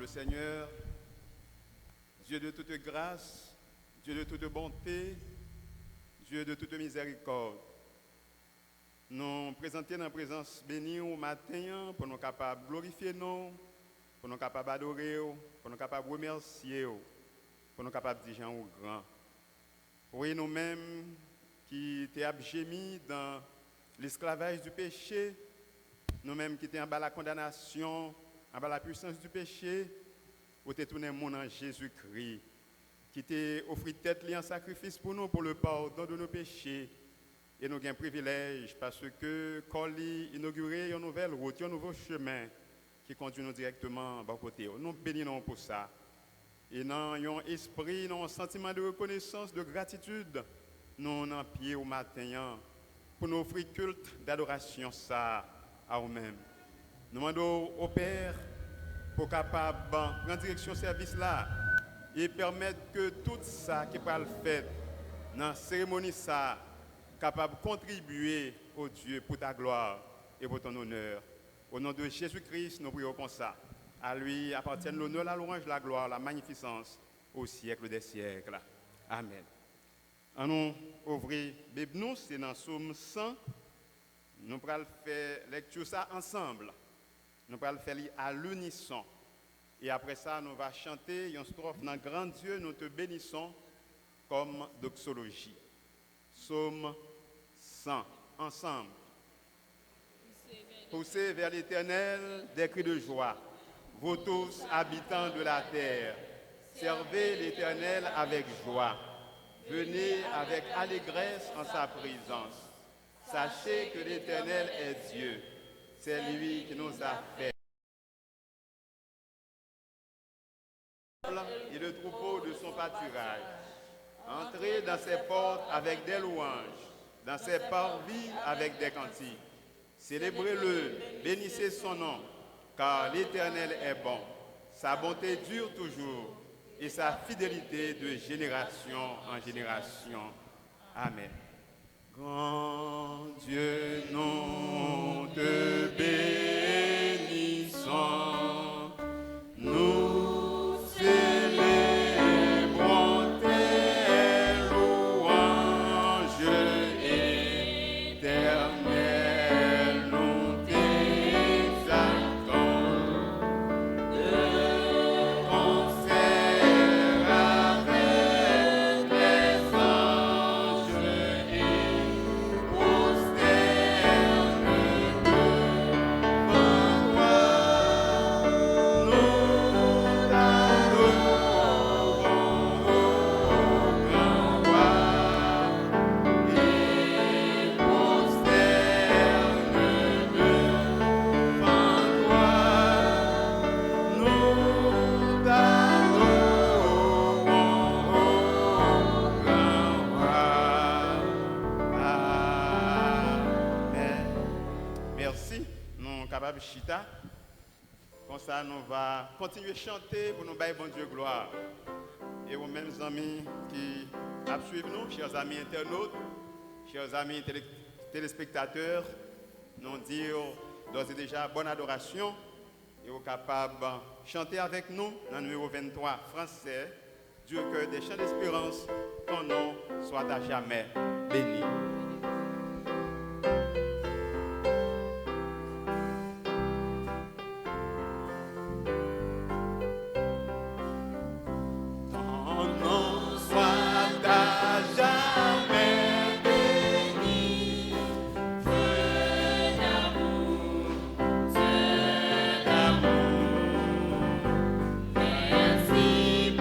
le Seigneur, Dieu de toute grâce, Dieu de toute bonté, Dieu de toute miséricorde. Nous présenter dans la présence bénie au matin pour nous capables de glorifier nous, pour nous capables d'adorer, pour nous capables de remercier, pour nous capables de dire au grand. Oui, nous-mêmes qui étions gémis dans l'esclavage du péché, nous-mêmes qui étions en bas de la condamnation, en bas de la puissance du péché, où tu tourné le monde en Jésus-Christ, qui t'a offert tête en sacrifice pour nous, pour le pardon de nos péchés. Et nous avons un privilège parce que quand il inauguré une nouvelle route, un nouveau chemin qui conduit nous directement à bon côté. Nous bénissons pour ça. Et dans un esprit, dans un sentiment de reconnaissance, de gratitude, nous en pied au matin pour nous offrir culte d'adoration ça à nous-mêmes. Nous demandons au Père pour capable prendre direction au service là et permettre que tout ça qui va le faire dans la cérémonie ça capable de contribuer au Dieu pour ta gloire et pour ton honneur. Au nom de Jésus-Christ, nous prions comme ça. À lui appartiennent l'honneur, la louange, la gloire, la magnificence au siècle des siècles. Amen. En nous ouvrir Bible, c'est dans Psaume 100. Nous allons faire lecture ça ensemble. Nous allons faire à l'unisson. Et après ça, nous allons chanter une strophe dans Grand Dieu, nous te bénissons comme doxologie. Psaume 100, ensemble. Poussez vers l'Éternel des cris de joie. Vous tous, habitants de la terre, servez l'Éternel avec joie. Venez avec allégresse en sa présence. Sachez que l'Éternel est Dieu. C'est lui qui nous a fait. Et le troupeau de son pâturage. Entrez dans ses portes avec des louanges, dans ses parvis avec des cantiques. Célébrez-le, bénissez son nom, car l'Éternel est bon. Sa bonté dure toujours et sa fidélité de génération en génération. Amen. Grand Dieu, nous te bénissons, nous célébrons tes louanges éternelles, nous t'exaltons de concert avec les anges et merci, nous sommes capables de chita. Comme ça, nous allons continuer à chanter pour nous bailler bon Dieu gloire. Et aux mêmes amis qui suivent nous, chers amis internautes, chers amis téléspectateurs, nous disons d'ores et déjà bonne adoration et vous capables de chanter avec nous dans le numéro 23 français, Dieu cœur des chants d'espérance, ton nom soit à jamais béni. Merci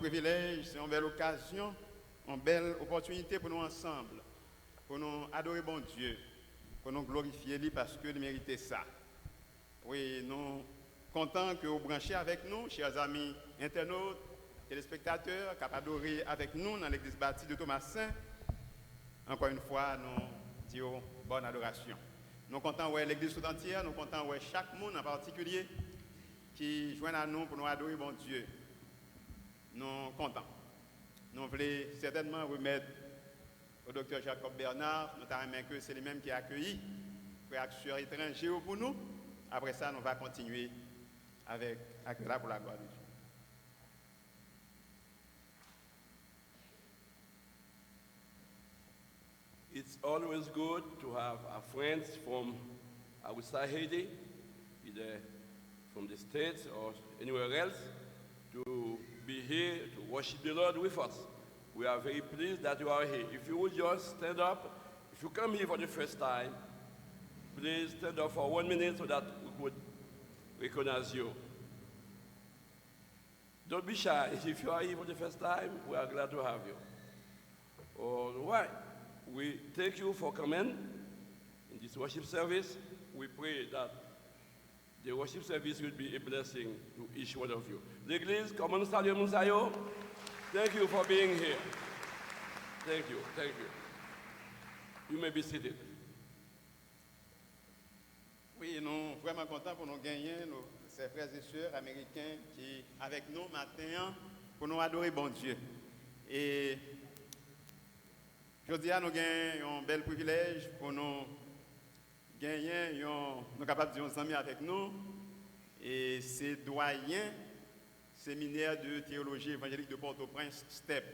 privilège, c'est une belle occasion, une belle opportunité pour nous ensemble, pour nous adorer bon Dieu, pour nous glorifier lui parce qu'il méritait ça. Oui, nous sommes contents que vous branchez avec nous, chers amis internautes, téléspectateurs, capables d'adorer avec nous dans l'église bâtie de Thomasin. Encore une fois, nous disons bonne adoration. Nous sommes contents de l'église tout entière, nous sommes contents de chaque monde en particulier qui joint à nous pour nous adorer bon Dieu. Nous sommes contents. Nous voulons certainement remettre au docteur Jacob Bernard, notamment que c'est lui-même qui a accueilli les acteurs étrangers pour nous. Après ça, nous allons continuer avec là pour la gloire de Dieu. It's always good to have our friends from outside Haiti, either from the States or anywhere else, to be here to worship the Lord with us. We are very pleased that you are here. If you would just stand up, if you come here for the first time, please stand up for 1 minute so that we could recognize you. Don't be shy. If you are here for the first time, we are glad to have you. All right. We thank you for coming in this worship service. We pray that the worship service will be a blessing to each one of you. L'Église, comment nous saluons Moussaïo? Thank you for being here. Thank you, thank you. You may be seated. Oui, nous sommes vraiment contents pour nous gagner, ces frères et sœurs américains qui sont avec nous matin pour nous adorer bon Dieu. Et je dis à nous avons un bel privilège pour nous gagner, nous capables de dire amis avec nous. Et c'est doyen séminaire de théologie évangélique de Port-au-Prince, STEP.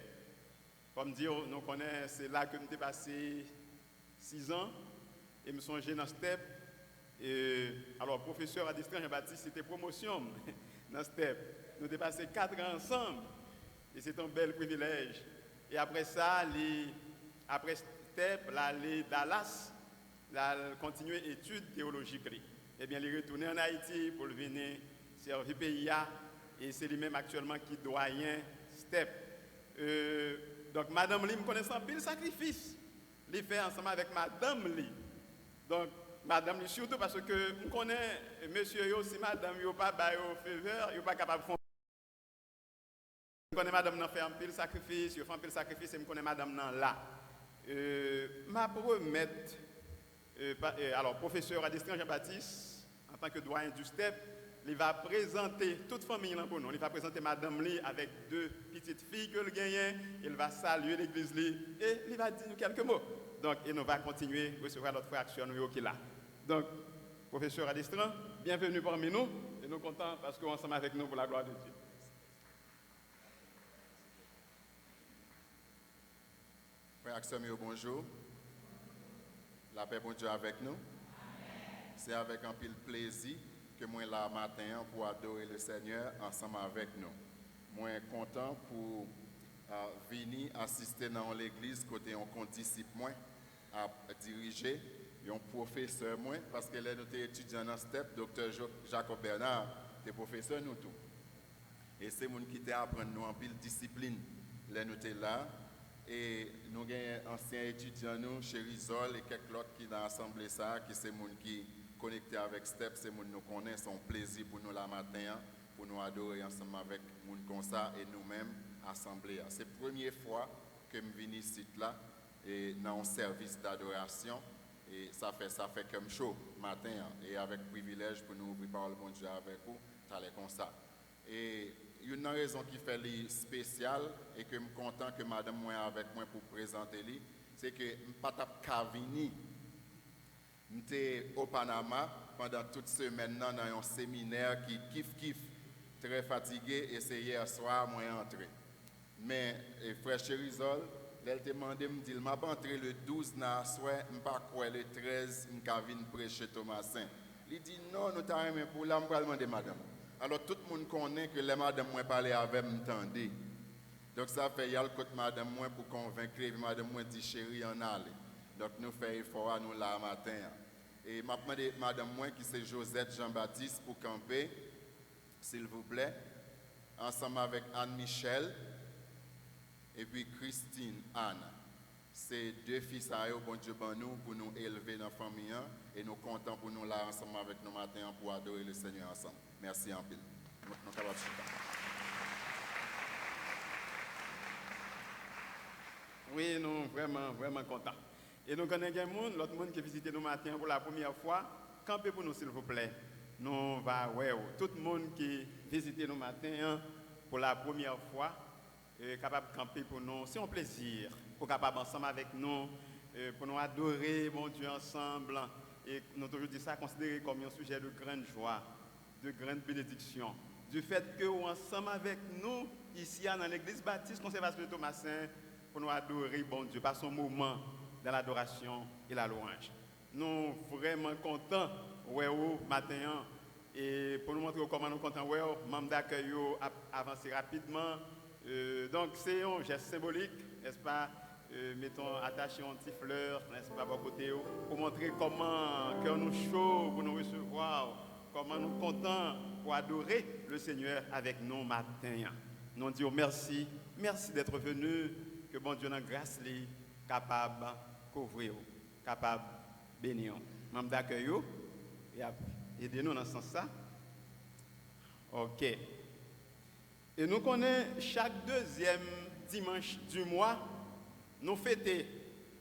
Comme dire, nous connaissons, c'est là que nous avons passé 6 ans et nous sommes dans STEP. Alors, professeur à distance Jean-Baptiste, c'était promotion dans STEP. Nous avons passé 4 ans ensemble et c'est un bel privilège. Et après ça, après STEP, les Dallas, là, continuer études théologiques. Eh bien, il est retourné en Haïti pour venir servir le pays. Et c'est lui-même actuellement qui est doyen STEP. Donc, Madame Lee me connaît sans pile sacrifice. Il fait ensemble avec Madame Lee. Donc, Madame Lee, surtout parce que je connais monsieur, si Madame n'a pas de faveur, il n'est pas capable de faire. Je connais Madame n'a fait un pile sacrifice, je fais un pile sacrifice et je connais Madame n'a là. Ma promettre, alors professeur à distance Jean-Baptiste, en tant que doyen du STEP, il va présenter toute famille là pour nous. Il va présenter Madame Lee avec 2 petites filles que le gagne. Il va saluer l'église Lee et il va dire quelques mots. Donc, et nous allons continuer à recevoir notre frère action qui est là. Donc, professeur à distance, bienvenue parmi nous. Et nous sommes contents parce qu'on est ensemble avec nous pour la gloire de Dieu. Frère Axel, bonjour. La paix bon Dieu avec nous. C'est avec un pile plaisir que moi là matin pour adorer le Seigneur ensemble avec nous. Moi content pour venir assister dans l'église côté on condisciple moi à diriger un professeur moi parce que là nous étions étudiants dans STEP, docteur Jacob Bernard, était professeur nous tout. Et c'est mon qui t'a apprendre nous en pile discipline. Là nous étions là et nous avons anciens étudiants nous chez Rizol et quelques autres qui dans l'assemblée ça qui c'est mon qui connecté avec STEP, c'est mon nous connaît son plaisir pour nous la matin pour nous adorer ensemble avec mon comme ça et nous-mêmes assemblée. C'est la première fois que je viens ici là et dans un service d'adoration et ça fait comme chaud matin et avec privilège pour nous ouvrir parole bon Dieu avec vous, ça comme ça. Et une raison qui fait les spécial et que je suis content que madame moi avec moi pour présenter lui, c'est que je ne suis pas venir. J'étais au Panama pendant toute semaine dans un séminaire qui kiff très fatigué et c'est hier soir moi entré. Mais frère Chérizol, elle te demandé me dit m'a entré le 12 na soir, m'pas quoi le 13 m'ka vinn prêcher Thomasin. Il dit non, nous t'a aimé pour là m'pa demander madame. Alors tout le monde connaît que les madame moi parler avec m'entendait. Donc ça fait y a le côté madame moi pour convaincre et madame moi dit chérie en aller. Donc nous faisons effort à nous là matin. Et m'a demandé madame moi qui c'est Josette Jean-Baptiste pour camper s'il vous plaît ensemble avec Anne Michel et puis Christine Anne. C'est deux fils à eux, bon Dieu, ben nous, pour nous élever dans la famille et nous comptons pour nous là ensemble avec nous matin pour adorer le Seigneur ensemble. Merci en pile. Nous capables de chuter. Oui, nous vraiment, vraiment contents. Et nous connaissons des gens, l'autre monde qui visite nous matin pour la première fois, campez pour nous s'il vous plaît. Nous va ouais, tout le monde qui visite nous matin pour la première fois est capable de camper pour nous. C'est un plaisir pour capable ensemble avec nous pour nous adorer mon Dieu ensemble et nous toujours dit ça considéré comme un sujet de grande joie, de grande bénédiction. Du fait que ensemble avec nous ici dans l'église baptiste conservatoire de Thomasin pour nous adorer bon Dieu, passer un moment dans l'adoration et la louange. Nous vraiment contents ouais matin et pour nous montrer comment nous contents ouais membre d'accueil avancer rapidement. Donc c'est un geste symbolique, n'est-ce pas? Mettons attaché un petit fleur, n'est-ce pas, à côté pour montrer comment cœur nous chaud pour nous recevoir, comment nous contents pour adorer le Seigneur avec nous matin. Nous disons merci, merci d'être venu. Que bon Dieu dans grâce li capable couvrir, capable bénir. Membre d'accueil et aidez-nous dans ce sens-là. OK. Et nous connaissons chaque deuxième dimanche du mois, nous fêtons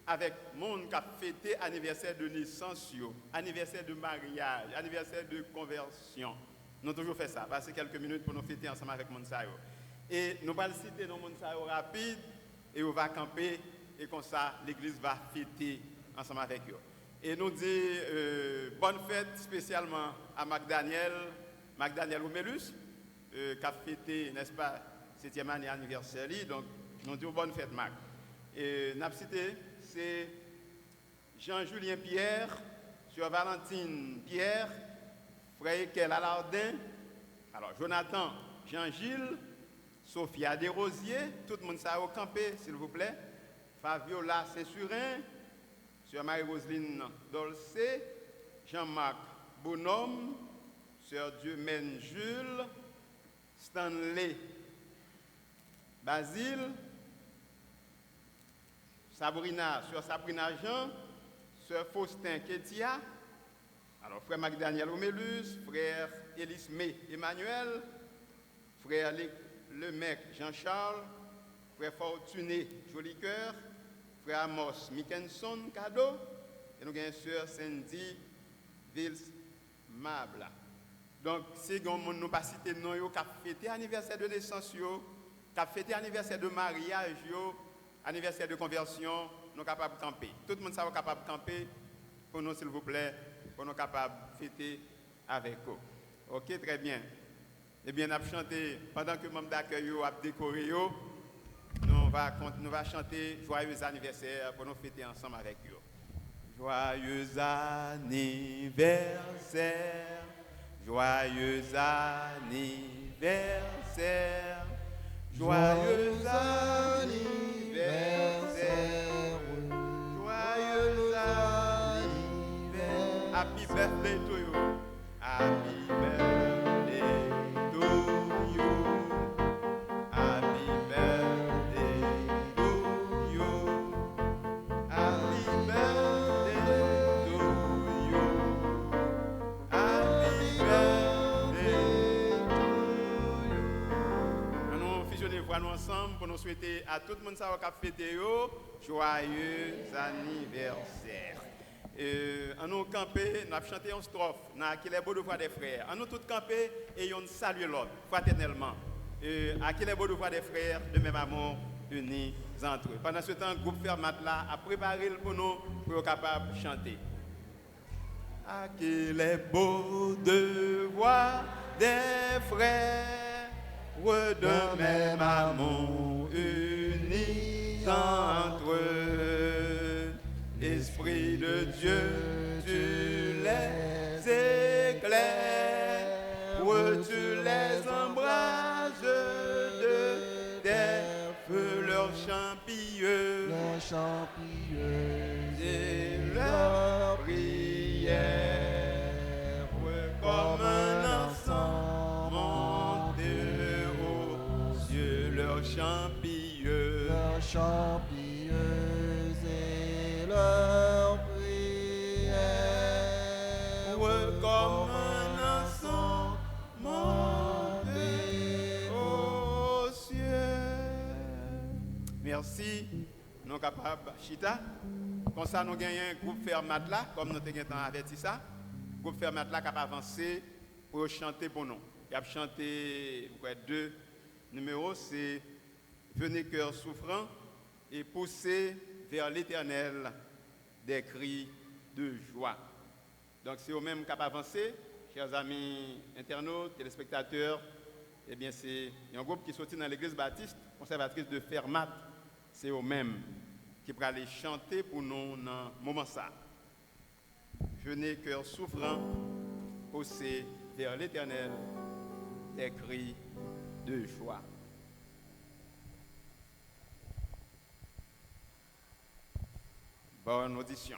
avec le monde qui a fêté anniversaire de naissance, anniversaire de mariage, anniversaire de conversion. Nous avons toujours fait ça, passer quelques minutes pour nous fêter ensemble avec Monsayo. Et nous allons citer nos Monsayo rapide. Et on va camper et comme ça l'église va fêter ensemble avec eux. Et nous disons bonne fête spécialement à Magdaniel Romelus qui a fêté, n'est-ce pas, 7e année anniversaire. Donc nous disons bonne fête Mac. Et nous avons cité, c'est Jean-Julien Pierre, Sœur Valentine Pierre, Frère Ekel Alardin, alors Jonathan Jean-Gilles, Sophia Desrosiers, tout le monde s'est au campé, s'il vous plaît. Fabiola Cessurin, Sœur Marie-Roseline Dolcé, Jean-Marc Bonhomme, Sœur Dieu-Mène Jules, Stanley Basile, Sœur Sabrina Jean, Sœur Faustin Ketia, alors frère Magdaniel Romelus, frère Elisme Emmanuel, frère le mec Jean-Charles, frère Fortuné Jolicoeur, frère Amos Mickenson Cadeau, et nous avons sœur Cindy Vils Mabla. Donc, si nous pas cité non yo qui a fêté anniversaire de naissance yo, qui a fêté anniversaire de mariage yo, anniversaire de conversion, nous capables de camper. Tout le monde est capable de camper pour nous s'il vous plaît, pour nous capables de fêter avec vous. OK, très bien. Eh bien, nous allons chanter, pendant que le membre d'accueil a décoré, nous allons chanter Joyeux anniversaire pour nous fêter ensemble avec eux. Joyeux anniversaire, joyeux anniversaire, joyeux anniversaire, joyeux anniversaire. Happy birthday to you. Happy birthday. Nous ensemble pour nous souhaiter à tout le monde qui a fêté joyeux anniversaire. En nous camper, nous avons chanté une strophe dans qui est beau de voir des frères. En nous tous camper et on salue l'autre fraternellement. À qui est beau de voir des frères de même amour unis entre eux. Pendant ce temps, le groupe Fermat là a préparé pour nous pour être capable de chanter. À qu'il est beau de voir des frères de même amour unis entre eux. Esprit de Dieu, tu les éclaires, tu les embrases de tes feux, leurs champilleux, et leurs prières, comme un enfant monté aux cieux, leurs champilleux. Merci. Nous sommes capables chita. Comme ça, nous gagnons un groupe Fermat là, comme nous avons averti ça. Le groupe Fermat là capable avancer pour chanter pour nous. Il a chanté deux numéros, c'est Venez cœur souffrant et pousser vers l'Éternel des cris de joie. Donc c'est au même cap avancé, chers amis internautes, téléspectateurs. Eh bien c'est un groupe qui sortit dans l'église baptiste, conservatrice de Fermat. C'est au même qui va aller chanter pour nous dans ce moment ça. Venez cœur souffrant, pousser vers l'Éternel des cris de joie. Bonne audition.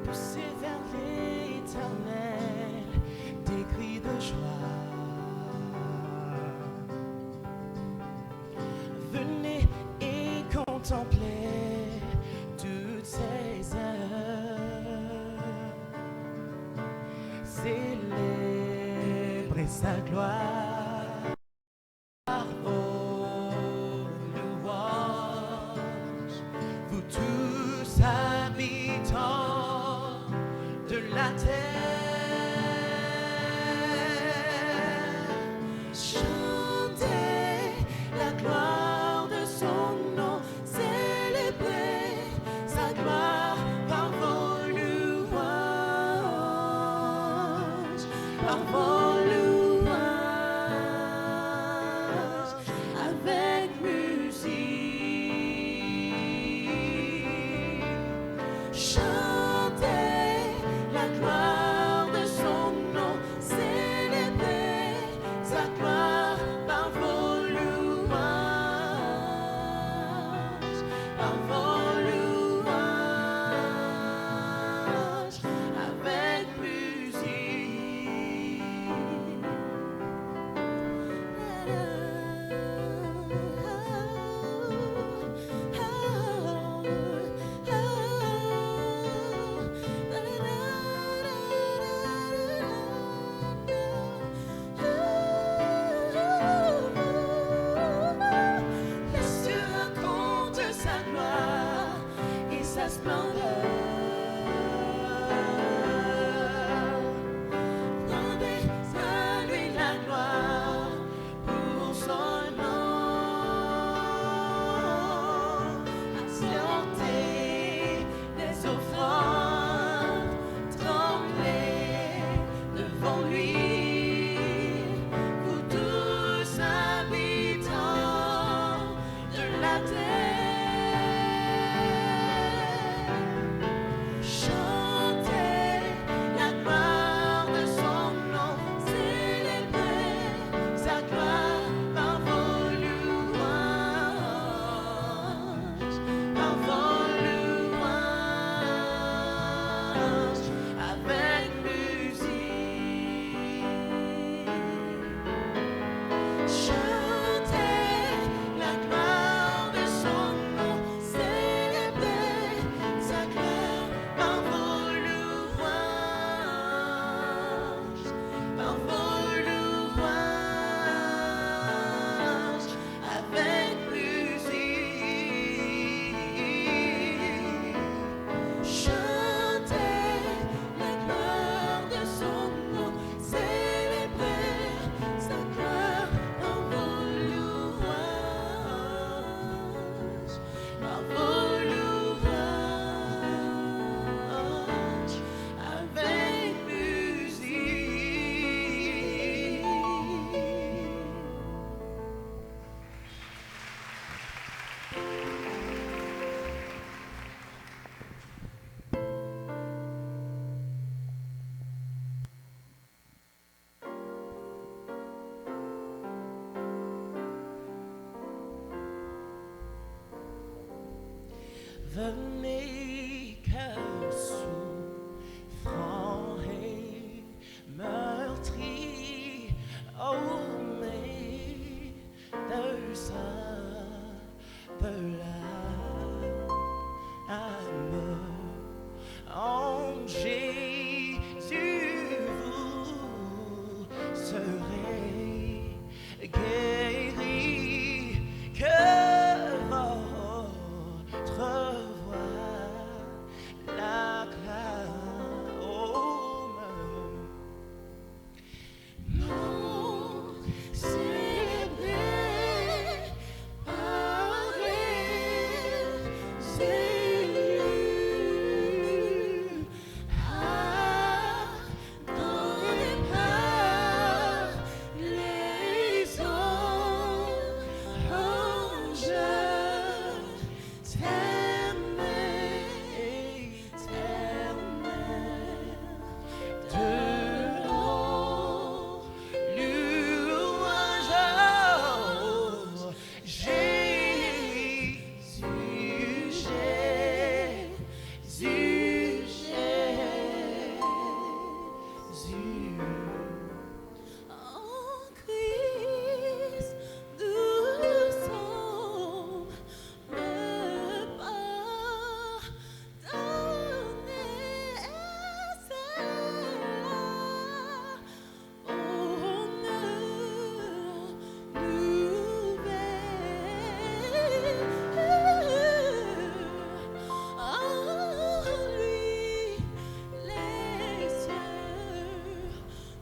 Poussez vers l'Éternel des cris de joie. Venez et contemplez toutes ses œuvres. Célébrez sa gloire par vos louanges. Vous tous habitants de la terre, chantez la gloire de son nom, célébrez sa gloire par vos louanges, par vos louanges, avec musique. Chantez la gloire de son nom, célébrez sa gloire par vos louanges, par vos louanges, avec musique. Laisse raconte sa gloire et sa splendeur. Rendez à lui la gloire pour son nom. Acceptez des offrandes, tremblez devant lui. Vous tous habitants de la terre, chantez la gloire de son nom, célébrez sa gloire par vos louanges, par vos louanges, avec musique. Chantez la gloire de son nom, célébrez sa gloire par vos louanges, par vos louanges, avec musique. Chantez la gloire de son nom, célébrez sa gloire par vos louanges, par vos louanges, avec musique. Venez cœur souffrant et meurtri, simple âme. En Jésus, vous serez guéris, que votre voix l'acclame. Non, célébrez, parlez, c'est lui. Pardonnez par les anges, t'aimer, de louange, Jésus. En Christ, nous sommes pardonnés, c'est là, honneur nouvelle. En lui, les cieux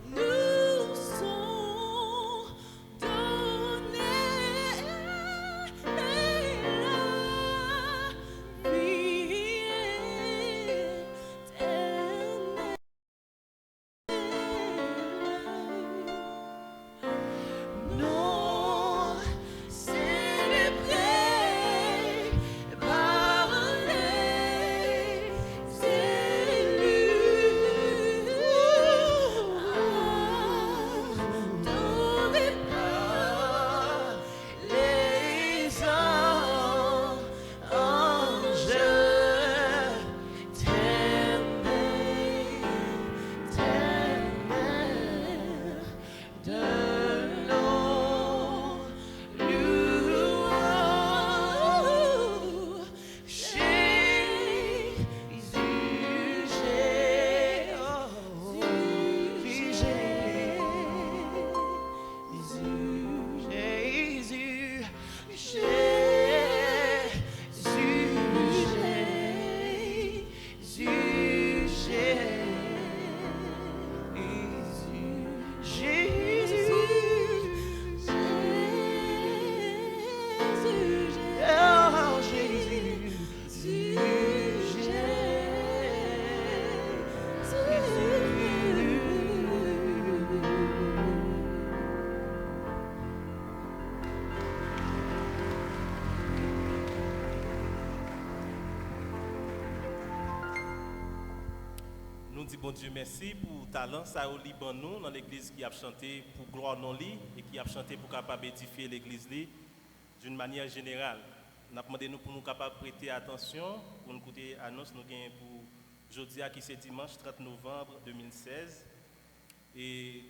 nous sont donnés, et la vie éternelle. Non, célébrez, parlez, c'est lui. Pardonnez par les anges, t'aimer, de l'eau, louange, Jésus, Nous disons bon Dieu merci pour le talent ça au Liban nous dans l'église qui a chanté pour gloire non li et qui a chanté pour capable édifier l'église li d'une manière générale. Nous avons demandé nous pour nous capable prêter attention pour nous écouter annonce nous gagnons pour jeudi qui c'est dimanche 30 novembre 2016 et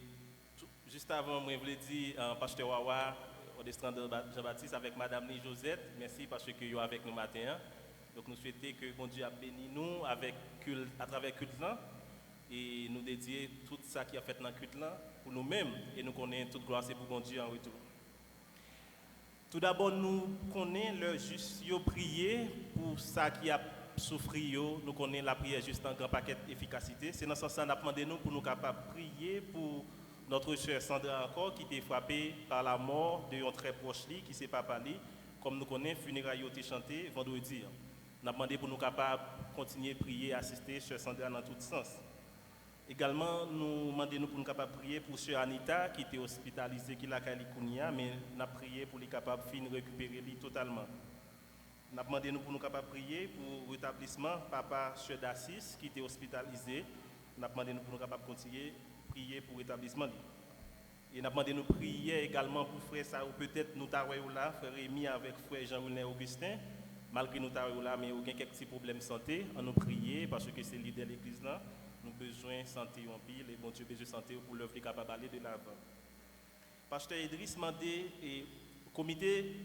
juste avant moi je voulais dire pasteur Wawa Odestran Jean-Baptiste avec madame Ni Josette merci parce que vous êtes avec nous matin. Donc nous souhaitons que bon Dieu a béni nous avec à travers culte là et nous dédier tout ça qui a fait dans le culte là pour nous-mêmes et nous connaissons toute gloire c'est pour bon Dieu en retour. Tout d'abord nous connaissons le juste prier pour ça qui a souffert, nous connaissons la prière juste en grand paquet d'efficacité. C'est dans ce sens qu'on a demandé nous pour nous capables de prier pour notre chère Sandra encore qui était frappée par la mort de un très proche qui c'est papa li comme nous connaissons funérailles ont été chantées vendredi. Nous avons demandé pour nous capables de continuer à prier, assister Sœur Sandra dans tout sens. Également, nous demandons pour nous capables de prier pour Sœur Anita qui était hospitalisée, qui l'a Kalikounia, mais nous avons prié pour les capables de récupérer lui totalement. Nous avons demandé pour nous capables de prier pour le rétablissement Papa Sœur d'Assis qui était hospitalisé. Nous avons demandé pour nous capables de continuer à prier pour le rétablissement. Et nous avons demandé de prier également pour frère ça ou peut-être nous t'avons là, frère Rémi avec frère Jean-René Augustin. Malgré nous t'avons là, mais il y a quelques petits problèmes de santé, on nous prier parce que c'est l'idée de l'église là. Nous avons besoin de santé en pile et bon Dieu besoin de santé pour l'œuvre capable d'aller de l'avant. Pasteur Idriss demandé Comité,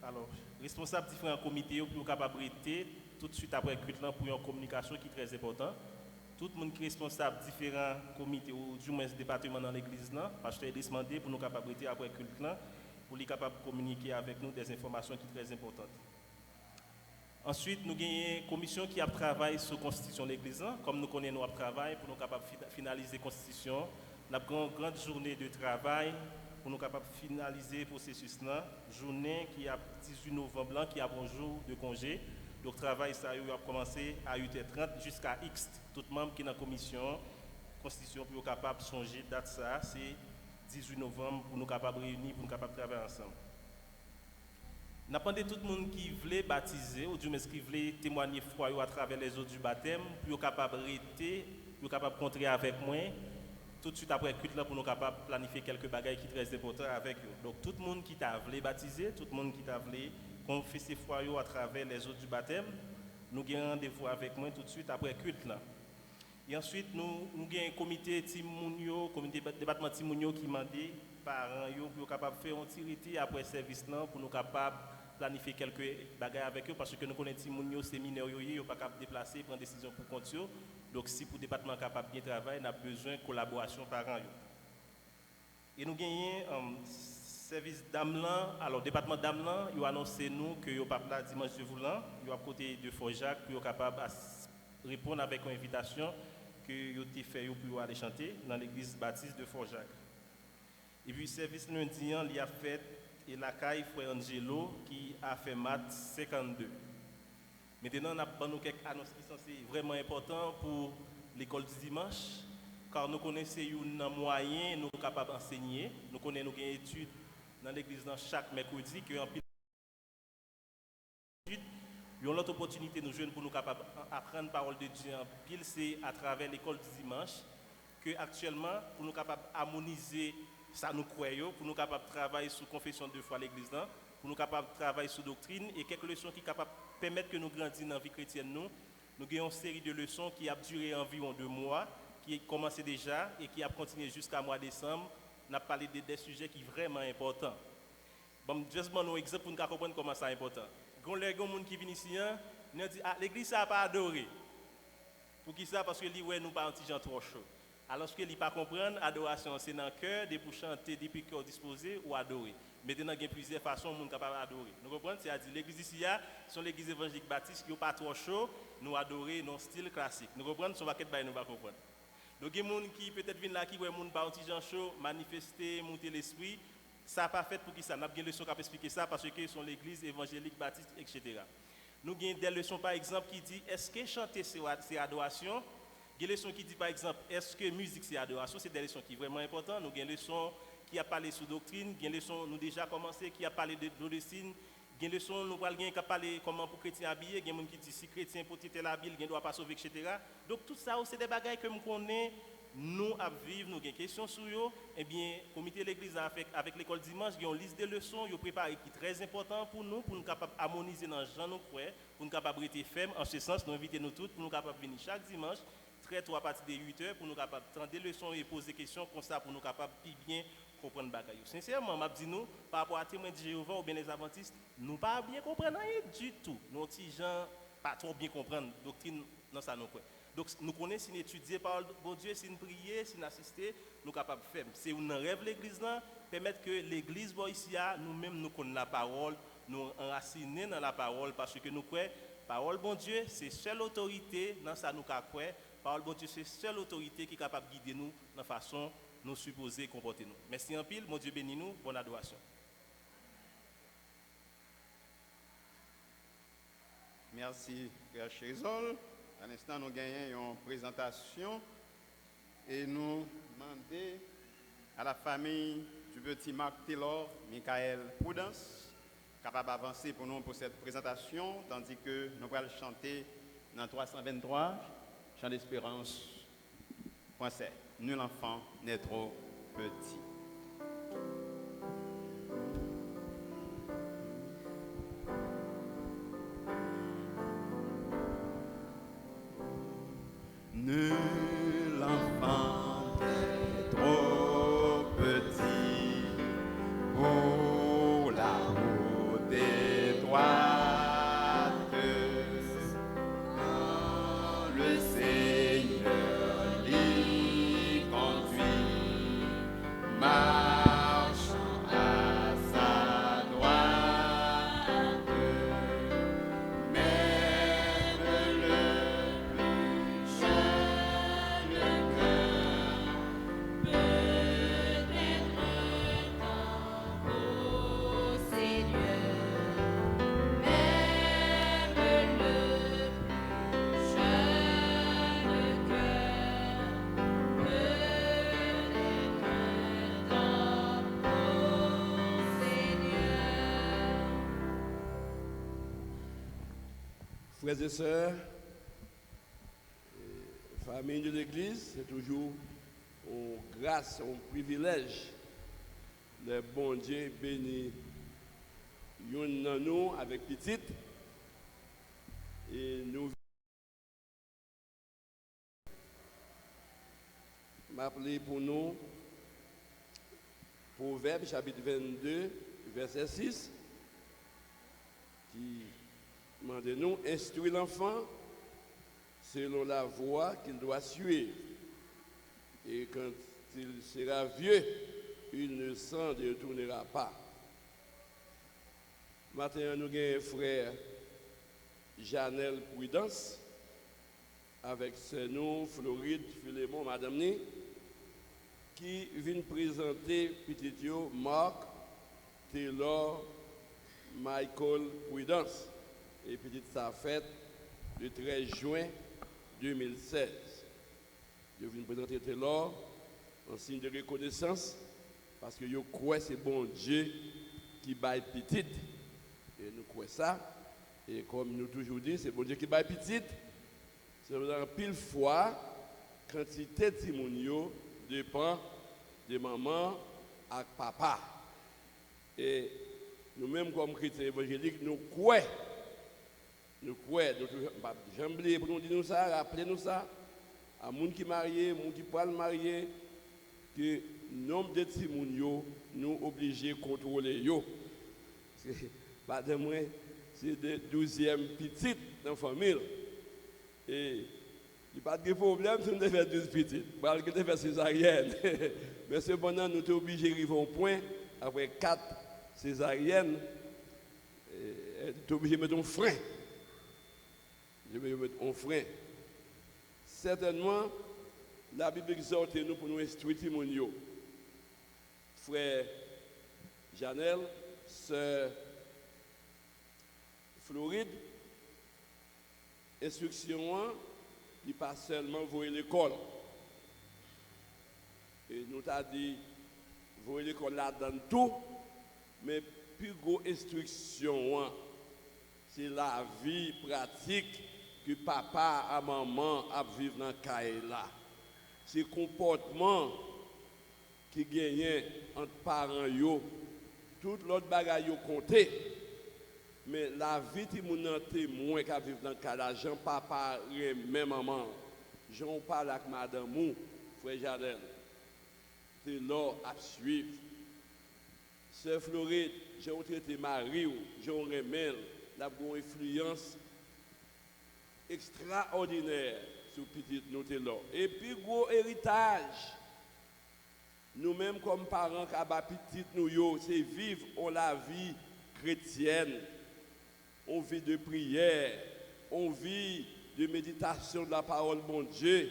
alors, responsable de différents comités pour capable rester tout de suite après le culte pour une communication qui est très importante. Tout le monde qui est responsable de différents comités ou du moins départements dans l'église, pasteur Edris demandé pour nous capables rester après le culte pour les capables de communiquer avec nous des informations qui sont très importantes. Ensuite, nous avons une commission qui a travaillé sur la constitution de l'église. Comme nous connaissons notre travail, pour nous capables de finaliser la constitution, nous avons une grande journée de travail pour nous capables de finaliser le processus. Journée qui a 18 novembre, qui a un jour de congé. Donc, le travail ça a commencé à 8h30 jusqu'à X. Tout le monde qui est dans la commission, constitution, pour nous capables de changer date ça, c'est 18 novembre pour nous capables de réunir, pour nous capables de travailler ensemble. Nous avons demandé tout le monde qui voulait baptiser, ou du moins qui voulait témoigner foi à travers les eaux du baptême, pour être capable de rester, pour être capable de contrer avec moi, tout de suite après le culte, pour nous capables de planifier quelques bagages qui sont très importants avec eux. Donc tout le monde qui t'a voulu baptiser, tout le monde qui t'a voulu confesser foi à travers les eaux du baptême, nous avons rendez-vous avec moi tout de suite après le culte. Et ensuite, nous avons un comité Timounio, comité département Timounio qui m'a dit parents pour capable faire un tirité après service pour nous capables planifier quelques bagages avec eux parce que nous connaissons Timounio c'est mineur yo pas capable déplacer prendre décision pour compte yo. Donc si pour le département capable bien travailler, on a besoin de collaboration parents yo. Et nous gagnons service d'Amelan, alors département d'Amelan, il a annoncé nous que yo pas là dimanche de Voulan, yo à côté de Fort-Jacques pour capable répondre avec une invitation que yo t'ai fait pour aller chanter dans l'église baptiste de Fort-Jacques. Et puis, service lundi, il a fait et la caille Frère Angelo qui a fait maths 52. Maintenant, on a nous quelques annonces qui sont vraiment importantes pour l'école du dimanche, car nous connaissons un moyen, nous sommes capables d'enseigner. Nous connaissons une étude dans l'église chaque mercredi, qui est en pile. Une autre opportunité nous jeunes pour nous capables d'apprendre la parole de Dieu en pile, c'est à travers l'école du dimanche, que actuellement, pour nous capables d'harmoniser ça nous croyons, pour nous capables de travailler sur la confession de foi à l'église, pour nous capables de travailler sur la doctrine et quelques leçons qui sont capables de permettre que nous grandissions dans la vie chrétienne. Nous avons une série de leçons qui a duré environ 2 mois, qui a commencé déjà et qui a continué jusqu'à mois de décembre. On a parlé des sujets qui sont vraiment importants. Bon, juste un exemple pour nous comprendre comment c'est important. Quand les gens qui viennent ici, nous disent ah, l'église n'a pas adoré. Pour qui ça? Parce que nous ne pas un petit gens trop chaud. Alors que ne pas comprendre, l'adoration c'est dans le cœur, pour chanter, depuis que disposé ou adorer. Maintenant, il y a plusieurs façons de capable d'adorer. Nous comprenons, c'est-à-dire l'église ici, sont l'église évangélique baptiste qui n'est pas trop chaud, nous adorer dans style classique. Nous comprenons, ce que nous va comprendre. Donc, il y a des gens qui peut-être viennent là, qui voient des gens qui sont chaud, manifester, monter l'esprit. Ça n'a pas fait pour qui ça. Nous avons des leçons qui expliquer ça parce que sont l'église évangélique baptiste, etc. Nous avons des leçons, par exemple, qui disent est-ce que chanter c'est adoration? Il y a des leçons qui disent par exemple, est-ce que musique c'est adoration? C'est des leçons qui sont vraiment importantes. Nous avons des leçons qui a parlé sur doctrine, il y a des leçons nous déjà commencé qui a parlé de doctrine, il y a des leçons nous qui a parlé comment pour chrétien habillé, il y a des gens qui disent si chrétien pour titer la Bible, il ne doit pas sauver, etc. Donc tout ça c'est des bagages que nous connaissons, nous à vivre, nous avons des questions sur eux. Eh bien, le comité de l'église avec l'école dimanche, il y a une liste de leçons, il y a préparé qui est très important pour nous capables harmoniser dans le genre nous croyons, pour nous capables rester fermes. En ce sens, nous invitons nous tous pour nous capables venir chaque dimanche. Très à partir de 8h pour nous capables de prendre des leçons et poser des questions comme ça pour nous capables de bien comprendre les bagages. Sincèrement, je dis nous, par rapport à témoins de Jéhovah ou bien les adventistes, nous ne pas bien comprendre rien du tout. Nos petits gens pas trop bien comprendre la doctrine dans ça nous quoi. Donc nous connaissons si nous étudions par bon Dieu, si nous prions, si nous assistons, nous sommes capables de faire. C'est un rêve l'église là, permettre que l'église ici, nous-mêmes nous connaissons la parole, nous enraciner dans la parole parce que nous croyons, parole bon Dieu, c'est seule autorité dans ça nous croyons. Parole bon Dieu, c'est la seule autorité qui est capable de guider nous dans la façon dont nous supposons comporter nous. Merci en pile, mon Dieu bénis nous, bonne adoration. Merci, Frère Chézol. À l'instant, nous gagnons une présentation et nous demandons à la famille du petit Marc Taylor, Michael Prudence, capable d'avancer pour nous pour cette présentation, tandis que nous allons chanter dans 323. Chant d'espérance français. Nul enfant n'est trop petit. Nul enfant n'est trop petit pour l'amour. Frères et sœurs, famille de l'Église, c'est toujours une grâce, un privilège. Le bon Dieu bénit nous avec petite. Et nous m'appeler pour nous Proverbe chapitre 22, verset 6, qui demande nous instruire l'enfant selon la voie qu'il doit suivre. Et quand il sera vieux, il ne s'en détournera pas. Maintenant, nous avons un frère Janelle Prudence, avec ce nom Floride Philémon, madame Ni, qui vient présenter petit yo Marc Taylor Michael Prudence. Et petite sa fête le 13 juin 2016. Je viens présenter Taylor en signe de reconnaissance parce que je crois que c'est bon Dieu qui baille petite. Et nous croyons ça. Et comme nous toujours dit, c'est bon Dieu qui baille petite. C'est dans pile fois, quantité de timounio dépend de maman à papa. Et nous-mêmes, comme chrétiens évangéliques, nous croyons. Nous croyons. J'aime oublier pour nous dire ça, rappelez-nous ça. À gens qui marié, gens qui parlent marié, que le nombre de timounio nous obligés de contrôler. Pas de moi, c'est de 12e petite dans la famille. Et il n'y a pas de problème si nous devons faire 12 petites. Parce que nous devons faire césarienne. Mais cependant, nous sommes obligés d'arriver au point, après 4 césariennes, nous sommes obligés de mettre un frein. Je vais mettre un frein. Certainement, la Bible exhorte nous pour nous instruire Timonio. Frère Janelle, sœur Floride, instruction, il pas seulement voir l'école. Et nous t'a dit, voir l'école là dans tout, mais plus gros instruction, c'est la vie pratique que papa et maman a vivre dans le cahier là. C'est le comportement qui gagne entre parents, tout l'autre bagaille compté. Mais la vie de mon témoin qui vivent dans le cas là, Jean papa et même maman, Jean parle avec madame Mou, frère Jardin. C'est là à suivre. Sœur Floride, j'ai traité Marie, Jean Remel, la bonne influence extraordinaire sur petite nous là. Et puis gros héritage. Nous-mêmes comme parents qui avons petite nous, c'est vivre la vie chrétienne. On vit de prière, on vit de méditation de la parole de mon Dieu,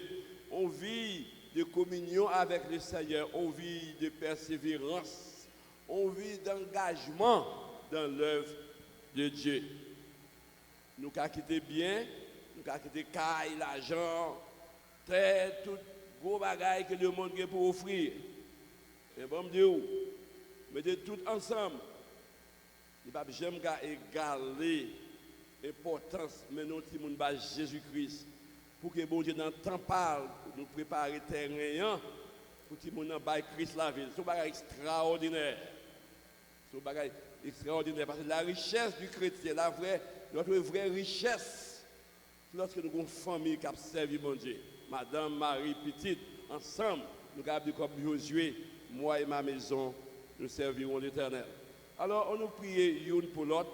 on vit de communion avec le Seigneur, on vit de persévérance, on vit d'engagement dans l'œuvre de Dieu. Nous avons quitté bien, nous avons quitté caille, l'argent, terre, tout gros bagaille que le monde a pour offrir. Et bon Dieu, mettez tout ensemble. Il va jamais égaler l'importance de notre Jésus-Christ. Pour que bon Dieu dans le temps parle, nous préparer le terrain pour que nous bail Christ la ville. C'est un bagage extraordinaire. C'est un bagage extraordinaire parce que la richesse du chrétien, notre vraie richesse, lorsque nous avons une famille qui a servi mon Dieu, Madame, Marie, petite, ensemble, nous avons comme Josué, moi et ma maison, nous servirons l'Éternel. Alors, on nous prie l'une pour l'autre,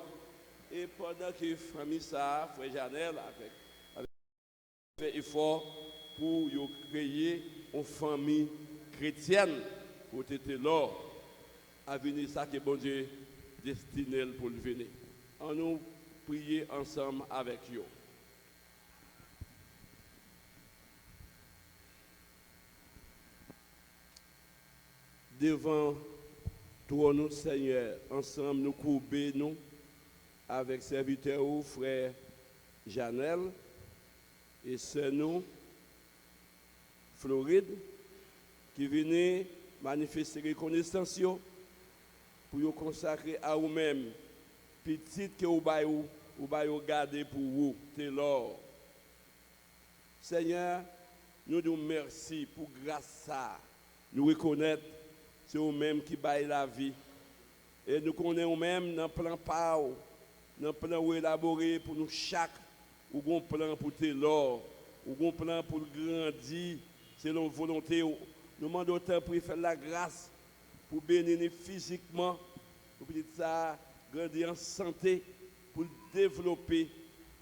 et pendant que la famille, ça, frère Janelle, avec fait effort pour créer une famille chrétienne, pour être là, à venir ça que bon Dieu destiné pour le venir. On nous prie ensemble avec eux. Devant toi, nous, Seigneur, ensemble, nous courbons, nous, avec serviteur ou frère Janelle, et c'est nous, Floride, qui venez manifester reconnaissance pour vous consacrer à vous-même, petite que vous baillez ou ba yo garder pour vous, t'es l'or. Seigneur, nous nous merci pour grâce ça. Nous reconnaître c'est vous-même qui baille la vie. Et nous connaissons même dans le plan PAO, dans le plan élaboré pour nous chaque, ou un plan pour tes l'or, ou un plan pour grandir selon la volonté. Nous demandons autant pour faire la grâce, pour bénir physiquement, pour ça, grandir en santé, pour développer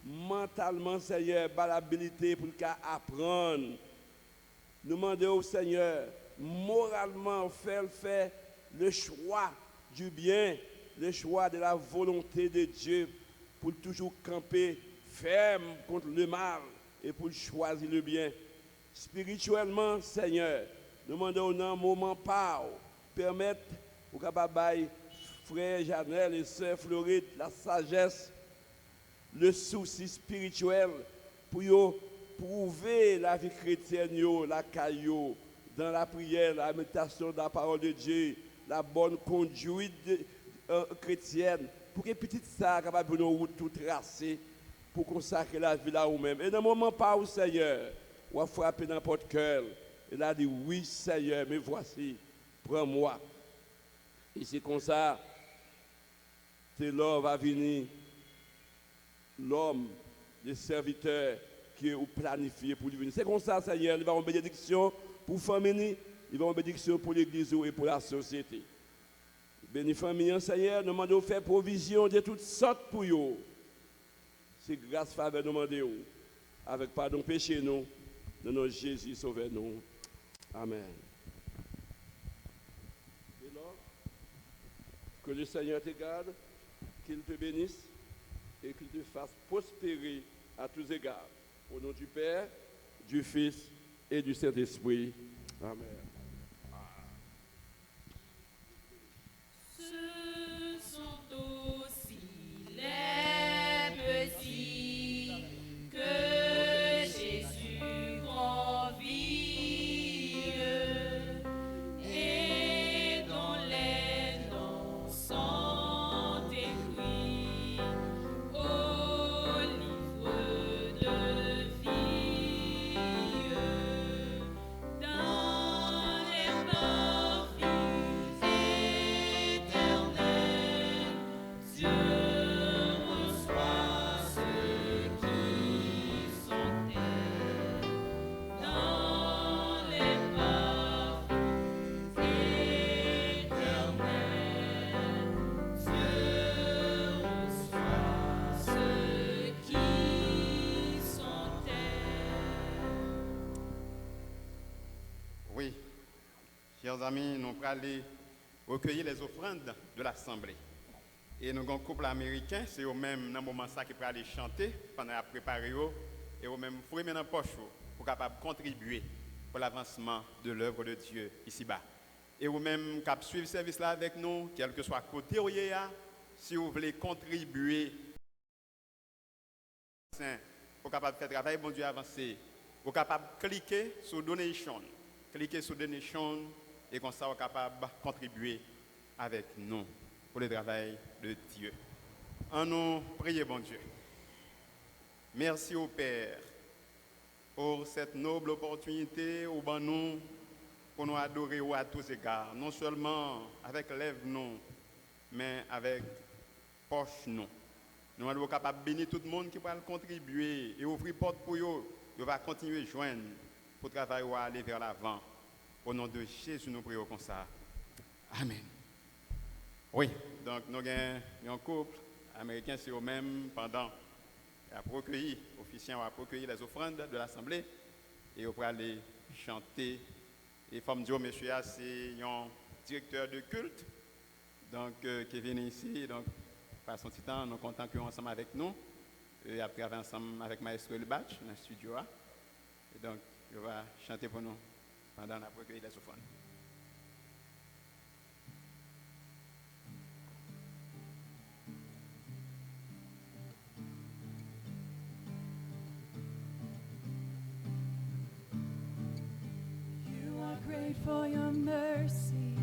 mentalement, Seigneur, l'habilité pour apprendre. Nous demandons au Seigneur, moralement, faire le choix du bien, le choix de la volonté de Dieu, pour toujours camper ferme contre le mal et pour choisir le bien. Spirituellement, Seigneur, nous demandons dans un moment pas, permettre au capable frère Janel et sœur Floride la sagesse, le souci spirituel pour prouver la vie chrétienne, la caillou, dans la prière, la méditation de la parole de Dieu, la bonne conduite chrétienne, pour que petite ça capable de nous route tout tracée pour consacrer la vie là où même. Et dans un moment pas au Seigneur, on va frapper dans notre cœur. Et là dit oui Seigneur, mais voici, prends-moi. Et c'est comme ça, c'est l'homme va venir, l'homme, le serviteur qui est planifié pour lui venir. C'est comme ça, Seigneur, il va avoir une bénédiction pour la famille, il va avoir une bénédiction pour l'église et pour la société. Béni famille, Seigneur, nous demandons de faire provision de toutes sortes pour eux. C'est grâce faveur nous demandons, avec pardon péché nous, de notre Jésus sauver nous. Amen. Et là, que le Seigneur te garde, qu'il te bénisse et qu'il te fasse prospérer à tous égards. Au nom du Père, du Fils et du Saint-Esprit. Amen. Ce sont aussi les petits que Jésus convie et dont les noms sont écrits au livre de vie dans les parvis éternels. Dieu reçoit ceux qui sont tels dans les parvis éternels. Dieu reçoit ceux qui sont tels. Oui, chers amis, nous allons aller recueillir les offrandes de l'Assemblée. Et nous avons un couple américain, c'est eux-mêmes dans le moment ça qui peut aller chanter pendant la préparation et eux-mêmes fouiller dans la poche pour capable contribuer pour l'avancement de l'œuvre de Dieu ici-bas. Et vous-même qui suivre le service là avec nous, quel que soit côté où vous êtes, si vous voulez contribuer pour capable faire travail bon Dieu avancer, vous capable cliquer sur donation, et comme ça vous capable contribuer avec nous pour le travail de Dieu. En nous prier bon Dieu. Merci au Père pour cette noble opportunité où nous pour nous adorer à tous égards, non seulement avec lèvres nous, mais avec poche nous. Nous sommes capables de bénir tout le monde qui va contribuer et ouvrir porte pour eux. Nous va continuer à joindre pour travailler ou aller vers l'avant. Au nom de Jésus, nous prions comme ça. Amen. Oui, donc nous avons un couple américain, c'est eux-mêmes pendant à recueillir, officiant à recueillir les offrandes de l'Assemblée et on va aller chanter. Et comme Dieu, monsieur, c'est un directeur de culte donc, qui est venu ici. Donc, par son petit temps, nous sommes contents qu'ils soient ensemble avec nous. Et après, travailler ensemble avec Maestro Elbach dans le studio. Et donc, il va chanter pour nous pendant la recueillir les offrandes. You are great for your mercy.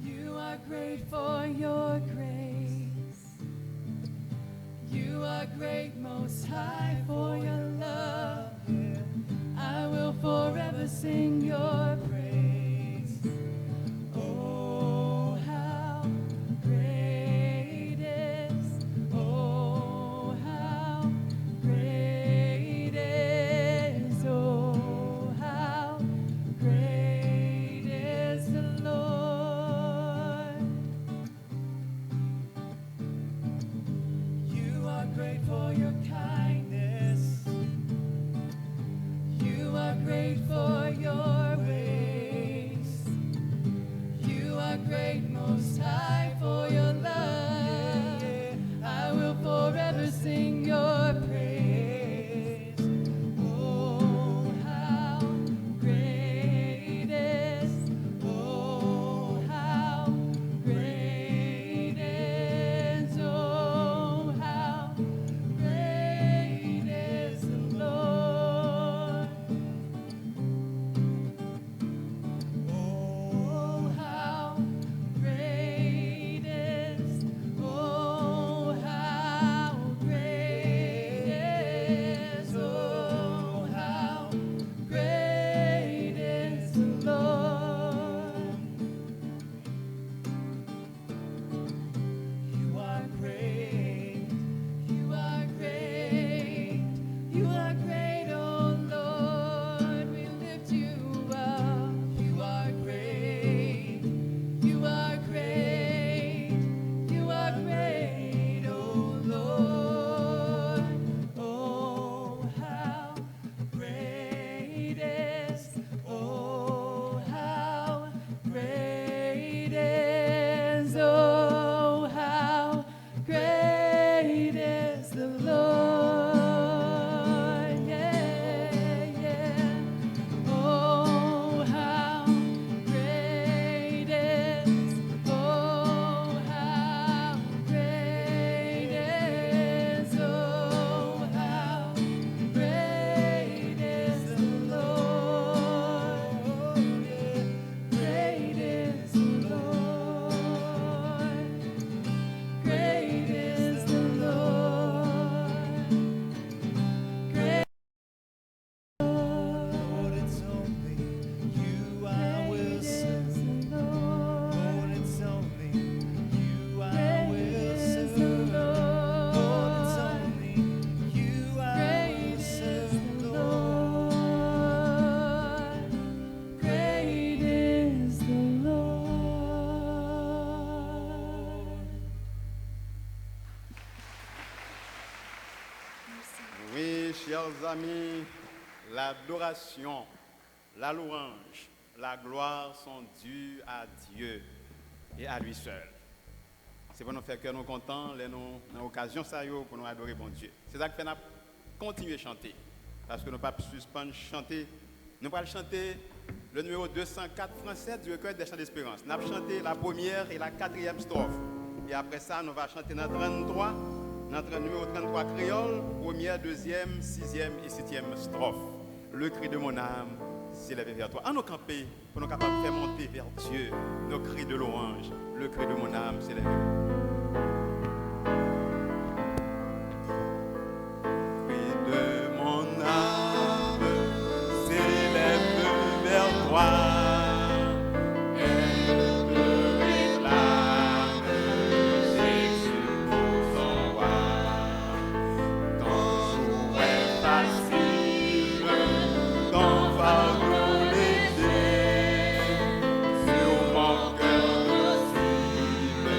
You are great for your grace. great, most high, for your love. I will forever sing your praise. Oh, how great is, oh, how great is, oh, how great is the Lord. You are great for your kindness. You are great for your ways. You are great, most high, for your love. I will forever sing your praise. Oh, how great is, oh, how great is, oh, how great is the Lord. Oh, how great is, oh, how great is, oh, how great is the Lord. You are great, you are great, you are great, oh Lord, we lift you up. You are great, you are great, you are great, oh Lord. Oh, how great is, oh, how great is, oh, how great is the Lord. Yeah, yeah. Oh, how great is, oh, how great is, oh, how great is the Lord. Great is the Lord. Great is the Lord. Great Lord, it's only you I will serve. Lord, it's only you I will serve. Lord, it's only you I will serve. Lord, Great is the Lord. Oui, chers amis, l'adoration, la louange, la gloire sont dues à Dieu et à lui seul. C'est pour nous faire que nous contents, nous avons l'occasion pour nous adorer bon Dieu. C'est ça que fait nous continuer à chanter. Parce que nous ne pouvons pas suspendre chanter. Nous allons chanter le numéro 204 français du recueil des chants d'espérance. Nous allons chanter la première et la quatrième strophe. Et après ça, nous allons chanter dans 33, notre numéro 33 créole, première, deuxième, sixième et septième strophe. Le cri de mon âme s'élève vers toi. À nous camper, pour nous capables de faire monter vers Dieu nos cris de louange. Le cri de mon âme s'élève vers toi. Cri de mon âme s'élève vers toi. Elle te réclame, Jésus pour son roi. Ton jour est facile, ton fardeau léger, sur mon cœur docile.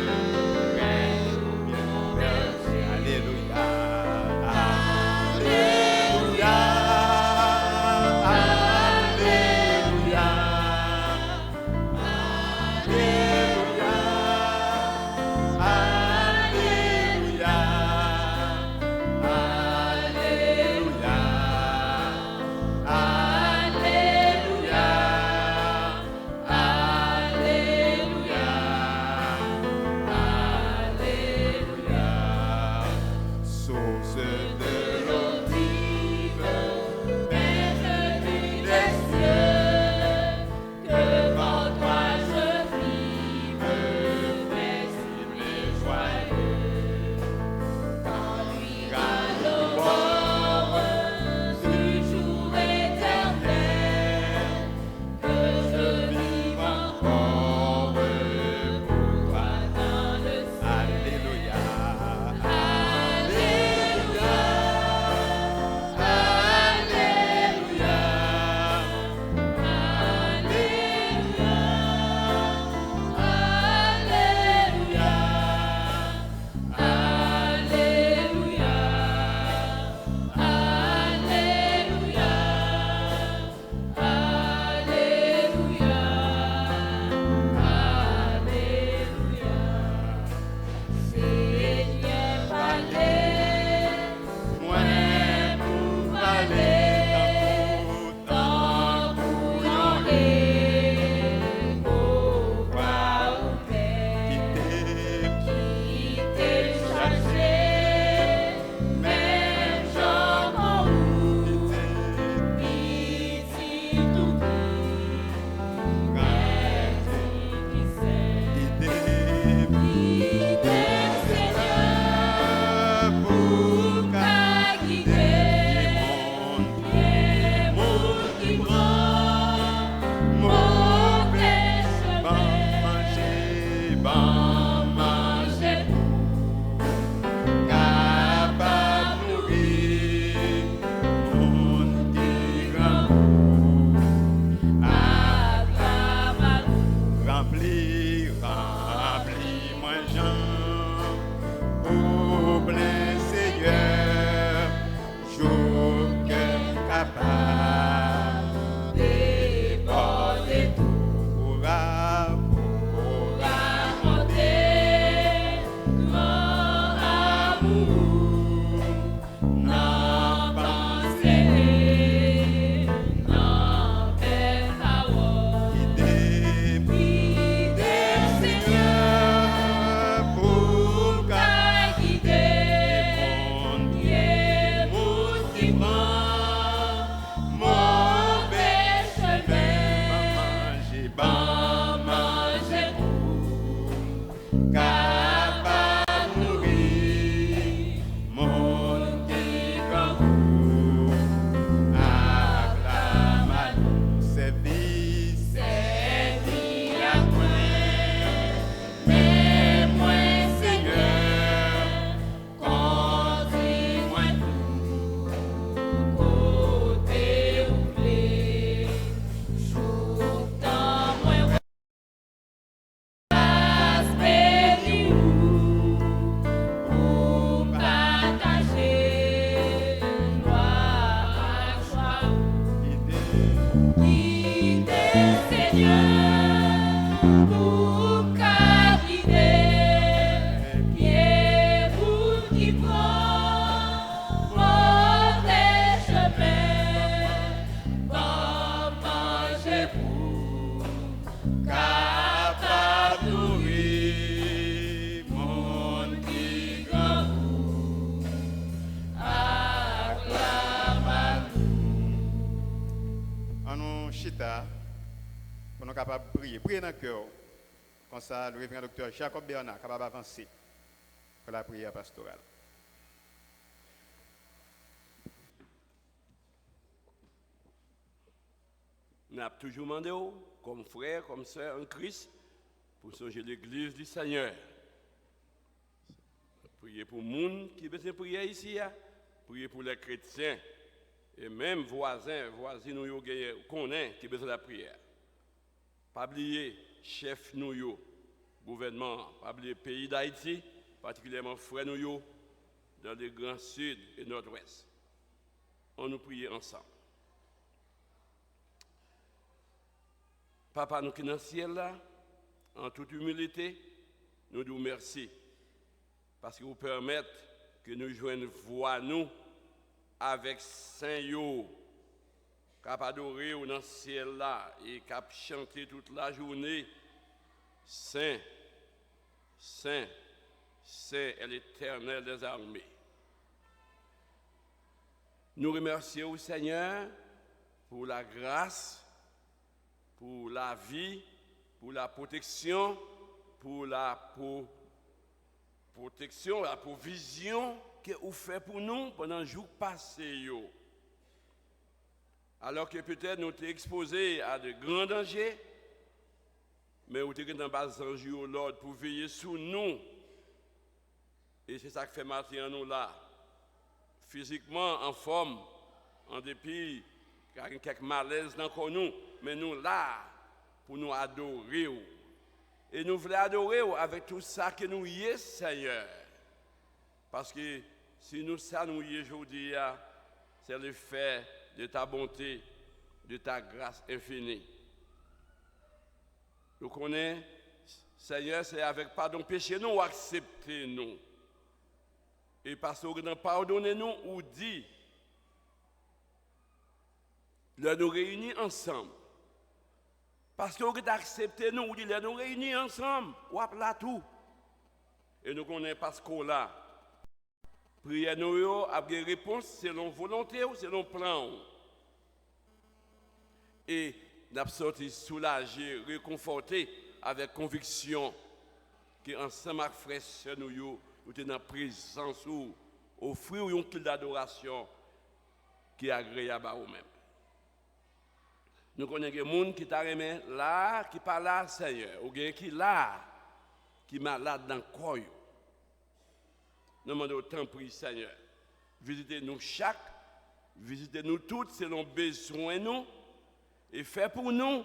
pour Ka guider, guider moun qui prend mauvais chemin. Ban manger capable nourrir mon qui grand acclame service Servi à moi, mais moi Seigneur, conduis-moi tout côté où plaît. Jour dans moi grâce béni ou partager gloire à joie. Guidez, Seigneur, pour qu'à guider, pied vous qui prend mauvais chemin, bon manger vous, capable nourrir mon qui grand acclame. en nous chita pour nous capables de prier. Prier dans le cœur. Comme ça, le révérend docteur Jacob Bernard capable d'avancer pour la prière pastorale. Nous avons toujours demandé, comme frère, comme sœur en Christ, pour songer l'église du Seigneur. Priez pour les gens qui besoin de prier ici, priez pour les chrétiens, et même voisins, voisines nous connaissent qui besoin de la prière. Pas oublier chef nous, gouvernement, pas oublier pays d'Haïti, particulièrement frères nous dans le Grand Sud et Nord-Ouest. On nous prie ensemble. Papa, nous qui dans le ciel là, en toute humilité, nous nous remercions parce que vous permettez que nous joignions voix nous avec Saint Yo, cap adorer dans le ciel là et cap chanter toute la journée Saint, Saint, Saint est l'Éternel des armées. Nous remercions au Seigneur pour la grâce, pour la vie, pour la protection, pour la protection, la provision que vous faites pour nous pendant le jour passé. Alors que peut-être nous sommes exposés à de grands dangers, mais vous êtes dans bas anges au Lord pour veiller sur nous. Et c'est ça qui fait matin nous là, physiquement en forme, en dépit de quelques malaises dans nous, mais nous là pour nous adorer. Et nous voulons adorer avec tout ça que nous y est, Seigneur. Parce que si nous ça nous y est aujourd'hui, c'est le fait de ta bonté, de ta grâce infinie. Nous connaissons, Seigneur, c'est avec pardon péché nous accepter nous. Et parce que nous pardonnez nous ou dit, nous réunir ensemble. Parce que vous avez accepté nous, vous dites, nous réunir ensemble, ou là tout. Et nous connaissons parce qu'on là. Prière nous a des réponses selon volonté ou selon plan. Et nous avons sorti soulagés, réconfortés avec conviction que ensemble avec frères et sœurs nous sommes dans la présence ou offrir un culte d'adoration qui est agréable à vous-même. Nous connaissons des gens qui t'a aimé là, qui pas là, Seigneur, ou bien qui là, qui est malade dans le corps. Nous demandons autant prix, Seigneur. Visitez-nous chaque, visitez-nous toutes selon besoin nous, et faites pour nous,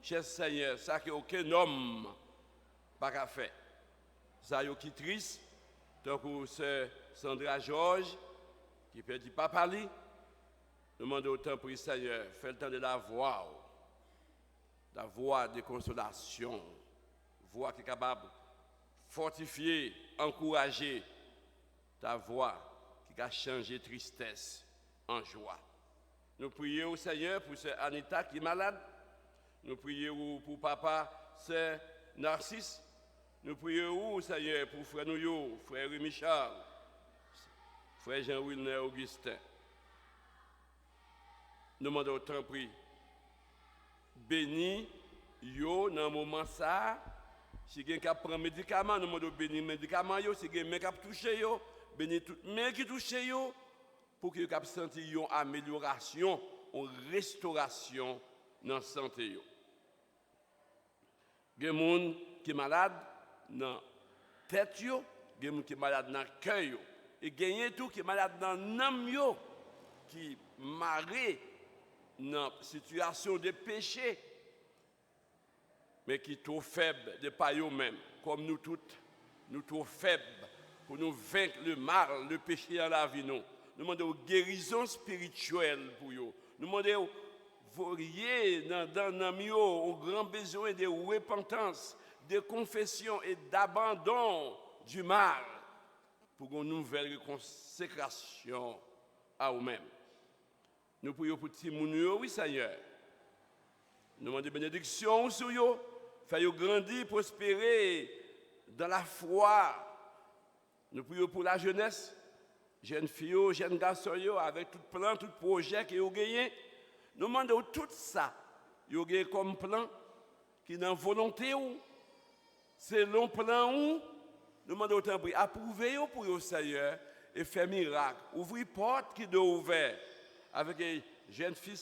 cher Seigneur, ça qu'aucun homme n'a pas fait. Ça qui est triste, tant que Sœur Sandra Georges, qui perdit papa lui. Nous demandons autant pour le Seigneur, fais le temps de la voix de consolation, voix qui est capable de fortifier, encourager, ta voix qui a changé tristesse en joie. Nous prions au Seigneur pour Sœur Anita qui est malade. Nous prions pour papa, Sœur Narcisse, Nous prions, Seigneur, pour frère nous, frère Rémi Charles, frère Jean-Wilner Augustin. Nous demandons autant prix. Béni, yo, dans un moment ça, si quelqu'un prend médicament, nous demandons béni médicament, si quelqu'un qui touche, béni tout le monde qui touche, pour que vous sentiez une amélioration, une restauration dans la santé. Il y a des gens qui sont malades dans la tête, il y a des gens qui sont malades dans le cœur, et il y a des gens qui sont malades dans l'âme, qui marrent dans une situation de péché, mais qui sont trop faibles de par eux-mêmes, comme nous toutes, nous trop faibles pour nous vaincre le mal, le péché dans la vie. Nous demandons guérison spirituelle pour eux. Nous demandons voyez dans nos au grand besoin de repentance, de confession et d'abandon du mal pour une nouvelle consécration à eux-mêmes. Nous prions pour Timounio, oui Seigneur. Nous demandons bénédiction sur eux, faire grandir, prospérer dans la foi. Nous prions pour la jeunesse, jeunes filles, jeunes garçons, avec tout plan, tout projet qu'ils ont gagné. Nous demandons tout ça, ils ont gagné comme plan, qui est dans la volonté ou, selon plan ou, nous demandons autant pour approuver pour eux, Seigneur, et faire miracle, ouvrir porte qui doit ouvrir, avec les jeunes filles,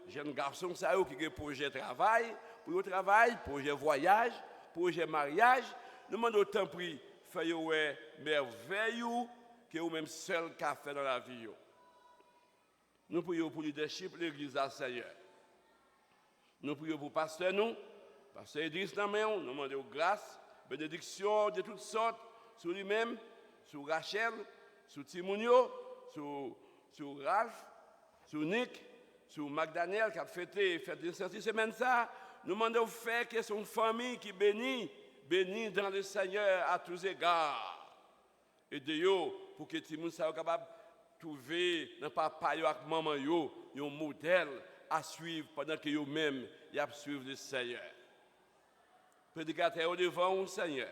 jeunes garçons qui ont des projets de travail, pour le travail, projet voyage, projet mariage, nous demandons autant pour faire merveille que vous même seul qu'a fait dans la vie. Nous prions pour le leadership de l'Église à Seigneur. Nous prions pour pasteur nous, pasteur Idriss Naméon, nous demandons grâce, bénédiction de toutes sortes sur lui-même, sur Rachel, sur Timounio, sur Ralph, sur Nick, sur Magdaniel qui a fêté de cette semaine ça. Nous demandons faire que son famille qui bénit dans le Seigneur à tous égards. Et de yo pour que Timoun soit capable trouver dans papa et maman un modèle à suivre pendant que eux-mêmes suivent le Seigneur. Prédicateur devant au Seigneur,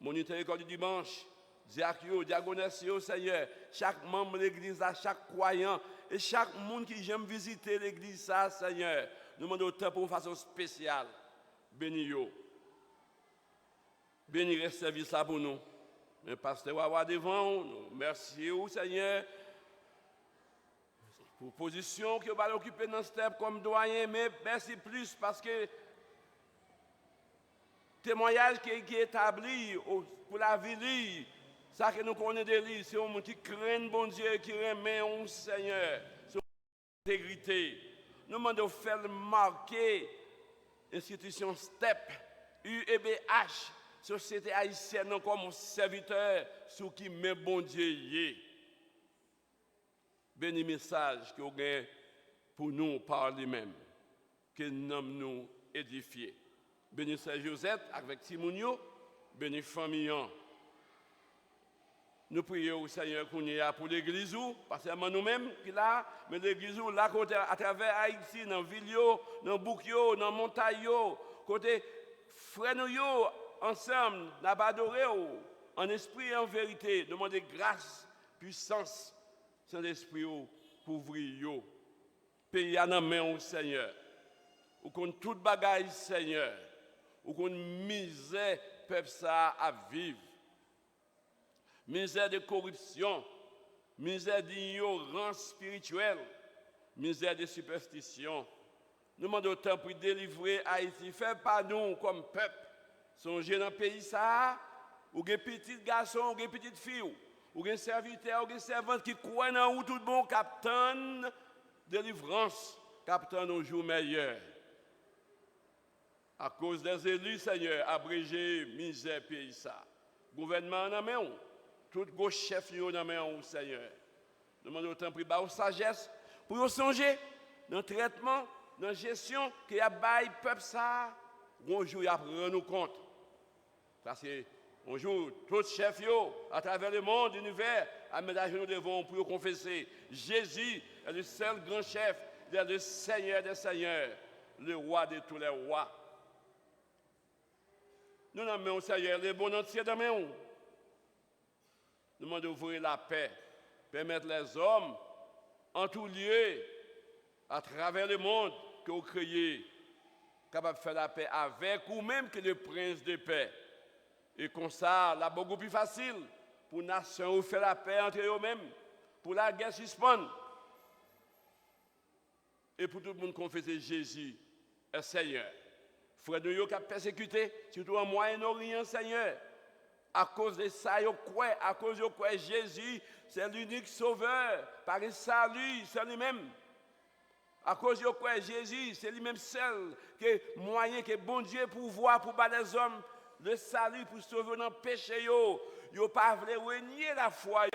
moniteur école du dimanche, diacre, diagonesse au Seigneur, chaque membre de l'église, chaque croyant et chaque monde qui j'aime visiter l'église, ça, Seigneur, nous demandons autant pour une façon spéciale. Béni yo. Béni le service là pour nous. Le pasteur Wawa devant nous. Merci au Seigneur pour la position que vous allez occuper dans ce step comme doyen, mais merci plus parce que le témoignage qui est établi pour la vie, ça que nous connaissons de lui, c'est un monde qui craint bon Dieu, qui remet au Seigneur, son intégrité. Nous demandons de faire marquer l'institution STEP, UEBH, Société haïtienne comme serviteur, sur qui met bon Dieu y est. Béni message que vous avez pour nous par lui-même, que nous édifier. Béni Saint Joseph avec Timounio, béni famille. Nous prions au Seigneur qu'on y a pour l'église, pas seulement nous-mêmes qui là, mais l'église là côté à travers Haïti, dans la ville, dans le bouc, dans la montagne, côté frères nous ensemble, nous adoré en esprit et en vérité, demander grâce, puissance, Saint-Esprit pour ouvrir pays à la main au Seigneur. Ou qu'on toute bagaille Seigneur, ou qu'on misère peuple ça à vivre. Misère de corruption, misère d'ignorance spirituelle, misère de superstition. Nous demandons autant pour délivrer Haïti. Faites pas nous comme peuple. Songez dans le pays ça, ou des petits garçons, ou des petites filles, ou des serviteurs, ou des servantes qui croient dans où tout bon capitaine délivrance, capitaine au jour meilleur. À cause des élus, Seigneur, abrégé misère pays ça. Gouvernement en main, tout gros chef en main, Seigneur. Nous demandons autant pour la sagesse, pour songer dans le traitement, dans la gestion, qu'il y a bail peuple ça, un jour il prend nous compte. Parce que un jour, tout chef à travers le monde, l'univers, à mettre nous devons pour confesser Jésus est le seul grand chef, il est le Seigneur des seigneurs, le roi de tous les rois. Nous n'avons Seigneur, les bons entiers dans main. Nous demandons d'ouvrir la paix, permettre les hommes en tout lieu, à travers le monde que vous créez, capables de faire la paix avec ou même que le prince de paix. Et comme ça, là, beaucoup plus facile pour les nations faire la paix entre eux-mêmes, pour la guerre suspendre. Et pour tout le monde confesser Jésus est Seigneur. Frère de nous qui a persécuté, surtout en Moyen-Orient, Seigneur. À cause de ça, à cause de quoi Jésus, c'est l'unique sauveur, par le salut, c'est lui-même. À cause de quoi Jésus, c'est lui-même seul, que moyen que bon Dieu pour voir, pour battre les hommes, le salut, pour sauver dans le péché. Yo pas voulu renier la foi,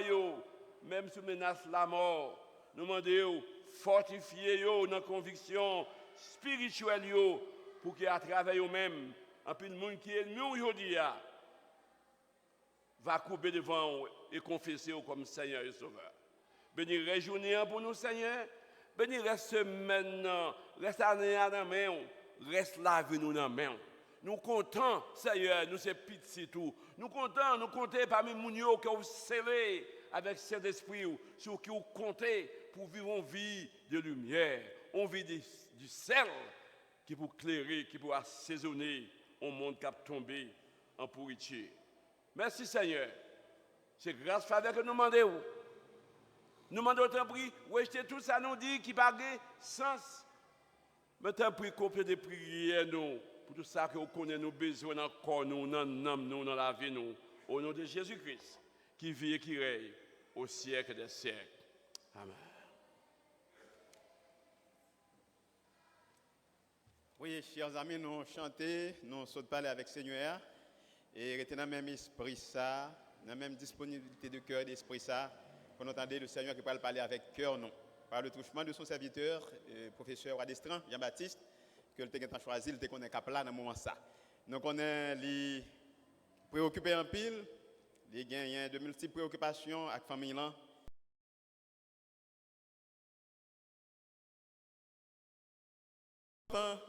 même sous menace la mort. Nous demandons fortifier dans la conviction spirituelle, pour qu'à travers eux-mêmes, un peu de monde qui est nous aujourd'hui, va couper devant et confesser comme Seigneur et Sauveur. Béni réjouir pour nous, Seigneur. Béni reste maintenant, reste année dans la main, reste la vie nous dans la main. Nous comptons, Seigneur, nous c'est petit tout. Nous comptons parmi nous qui ont scellé avec cet esprit, sur qui ont compté pour vivre une vie de lumière, une vie du sel qui pour clairer, qui pour assaisonner un monde qui a tombé en pourriture. Merci Seigneur. C'est grâce faveur que nous demandons. Nous demandons autant prix, rejeter tout ça nous dit qui n'a pas sens. Mais tant pis complet de prières nous, pour tout ça que nous connaissons nos besoins dans le corps, nous, dans l'âme, nous, dans la vie, nous. Au nom de Jésus-Christ, qui vit et qui règne au siècle des siècles. Amen. Oui, chers amis, nous chantons, nous sautons parler avec le Seigneur et rester dans le même esprit, ça, dans la même disponibilité de cœur et d'esprit, ça, pour entendre le Seigneur qui parle parler avec cœur, non. Par le touchement de son serviteur, professeur Adestran, Jean-Baptiste, que le a choisi, il connaît Capla dans ce moment ça. Donc on est préoccupé en pile, il y a de multiples préoccupations avec la famille là.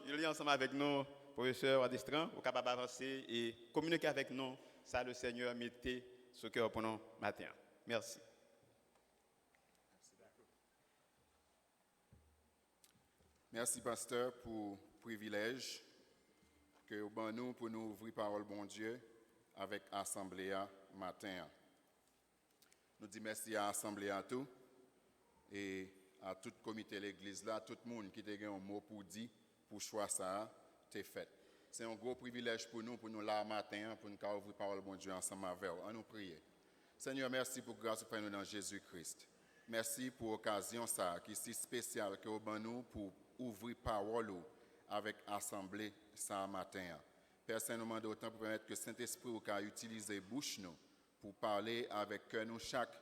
Il est ensemble avec nous, professeur Adestran, au capable d'avancer et communiquer avec nous. Ça, le Seigneur mettait ce cœur pour nous matin. Merci. Merci, pasteur, pour le privilège que vous avez nous pour nous ouvrir parole, bon Dieu, avec l'Assemblée matin. Nous disons merci à l'Assemblée à tout et à tout le comité de l'Église, là, tout le monde qui a un mot pour dire, pour choix ça, c'est fait. C'est un gros privilège pour nous là matin, pour nous ouvrir parole, bon Dieu, ensemble avec vous. On nous prie. Seigneur, merci pour grâce que nous dans Jésus-Christ. Merci pour l'occasion ça, qui est si spéciale que vous avez nous pour ouvrir parole avec l'Assemblée ce matin. Personne nous demande autant pour permettre que Saint-Esprit a utilisé bouche nous pour parler avec cœur nous chaque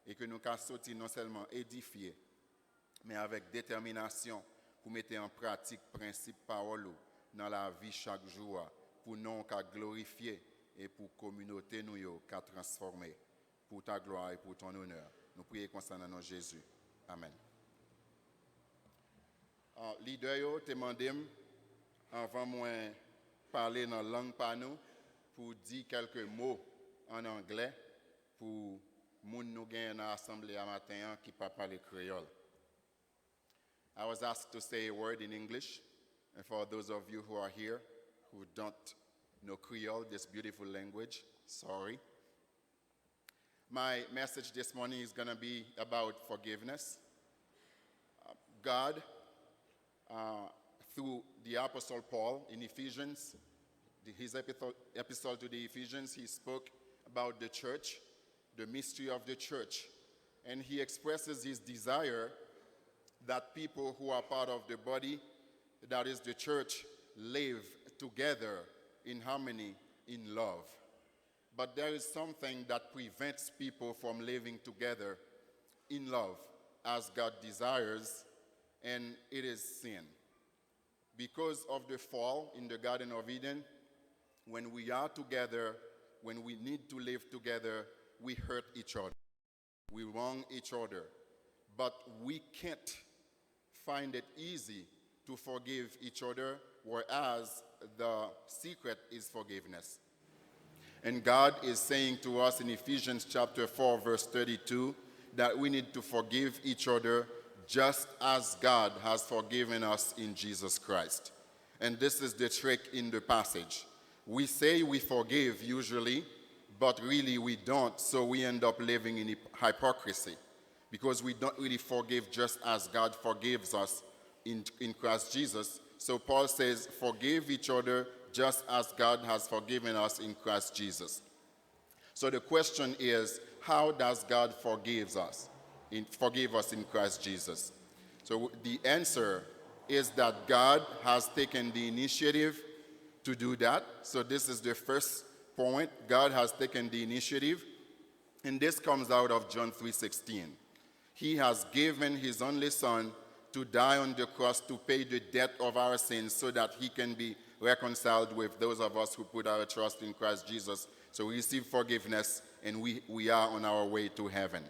et que nous puissions sortir non seulement édifiés, mais avec détermination pour mettre en pratique principe parole dans la vie chaque jour pour nous glorifier et pour communauté nous transformer pour ta gloire et pour ton honneur. Nous prions concernant nom Jésus. Amen. Leader yo te demandé avant moi parler dans la langue par nous pour dire quelques mots en anglais pour moun nou gen dans l'assemblée à matin qui pas parler créole. I was asked to say a word in English, and for those of you who are here who don't know Creole, this beautiful language, sorry. My message this morning is going to be about forgiveness. God, through the Apostle Paul in Ephesians, his epistle to the Ephesians, he spoke about the church, the mystery of the church. And he expresses his desire that people who are part of the body, that is the church, live together in harmony, in love. But there is something that prevents people from living together in love as God desires, and it is sin. Because of the fall in the Garden of Eden, when we are together, when we need to live together, we hurt each other. We wrong each other. But we can't find it easy to forgive each other, whereas the secret is forgiveness. And God is saying to us in Ephesians chapter 4, verse 32, that we need to forgive each other just as God has forgiven us in Jesus Christ. And this is the trick in the passage. We say we forgive usually, but really we don't, so we end up living in hypocrisy because we don't really forgive just as God forgives us in Christ Jesus. So Paul says, forgive each other just as God has forgiven us in Christ Jesus. So the question is, how does God forgive us in Christ Jesus? So the answer is that God has taken the initiative to do that. So this is the first point. God has taken the initiative. And this comes out of John 3:16. He has given his only son to die on the cross to pay the debt of our sins so that he can be reconciled with those of us who put our trust in Christ Jesus. So we receive forgiveness and we are on our way to heaven.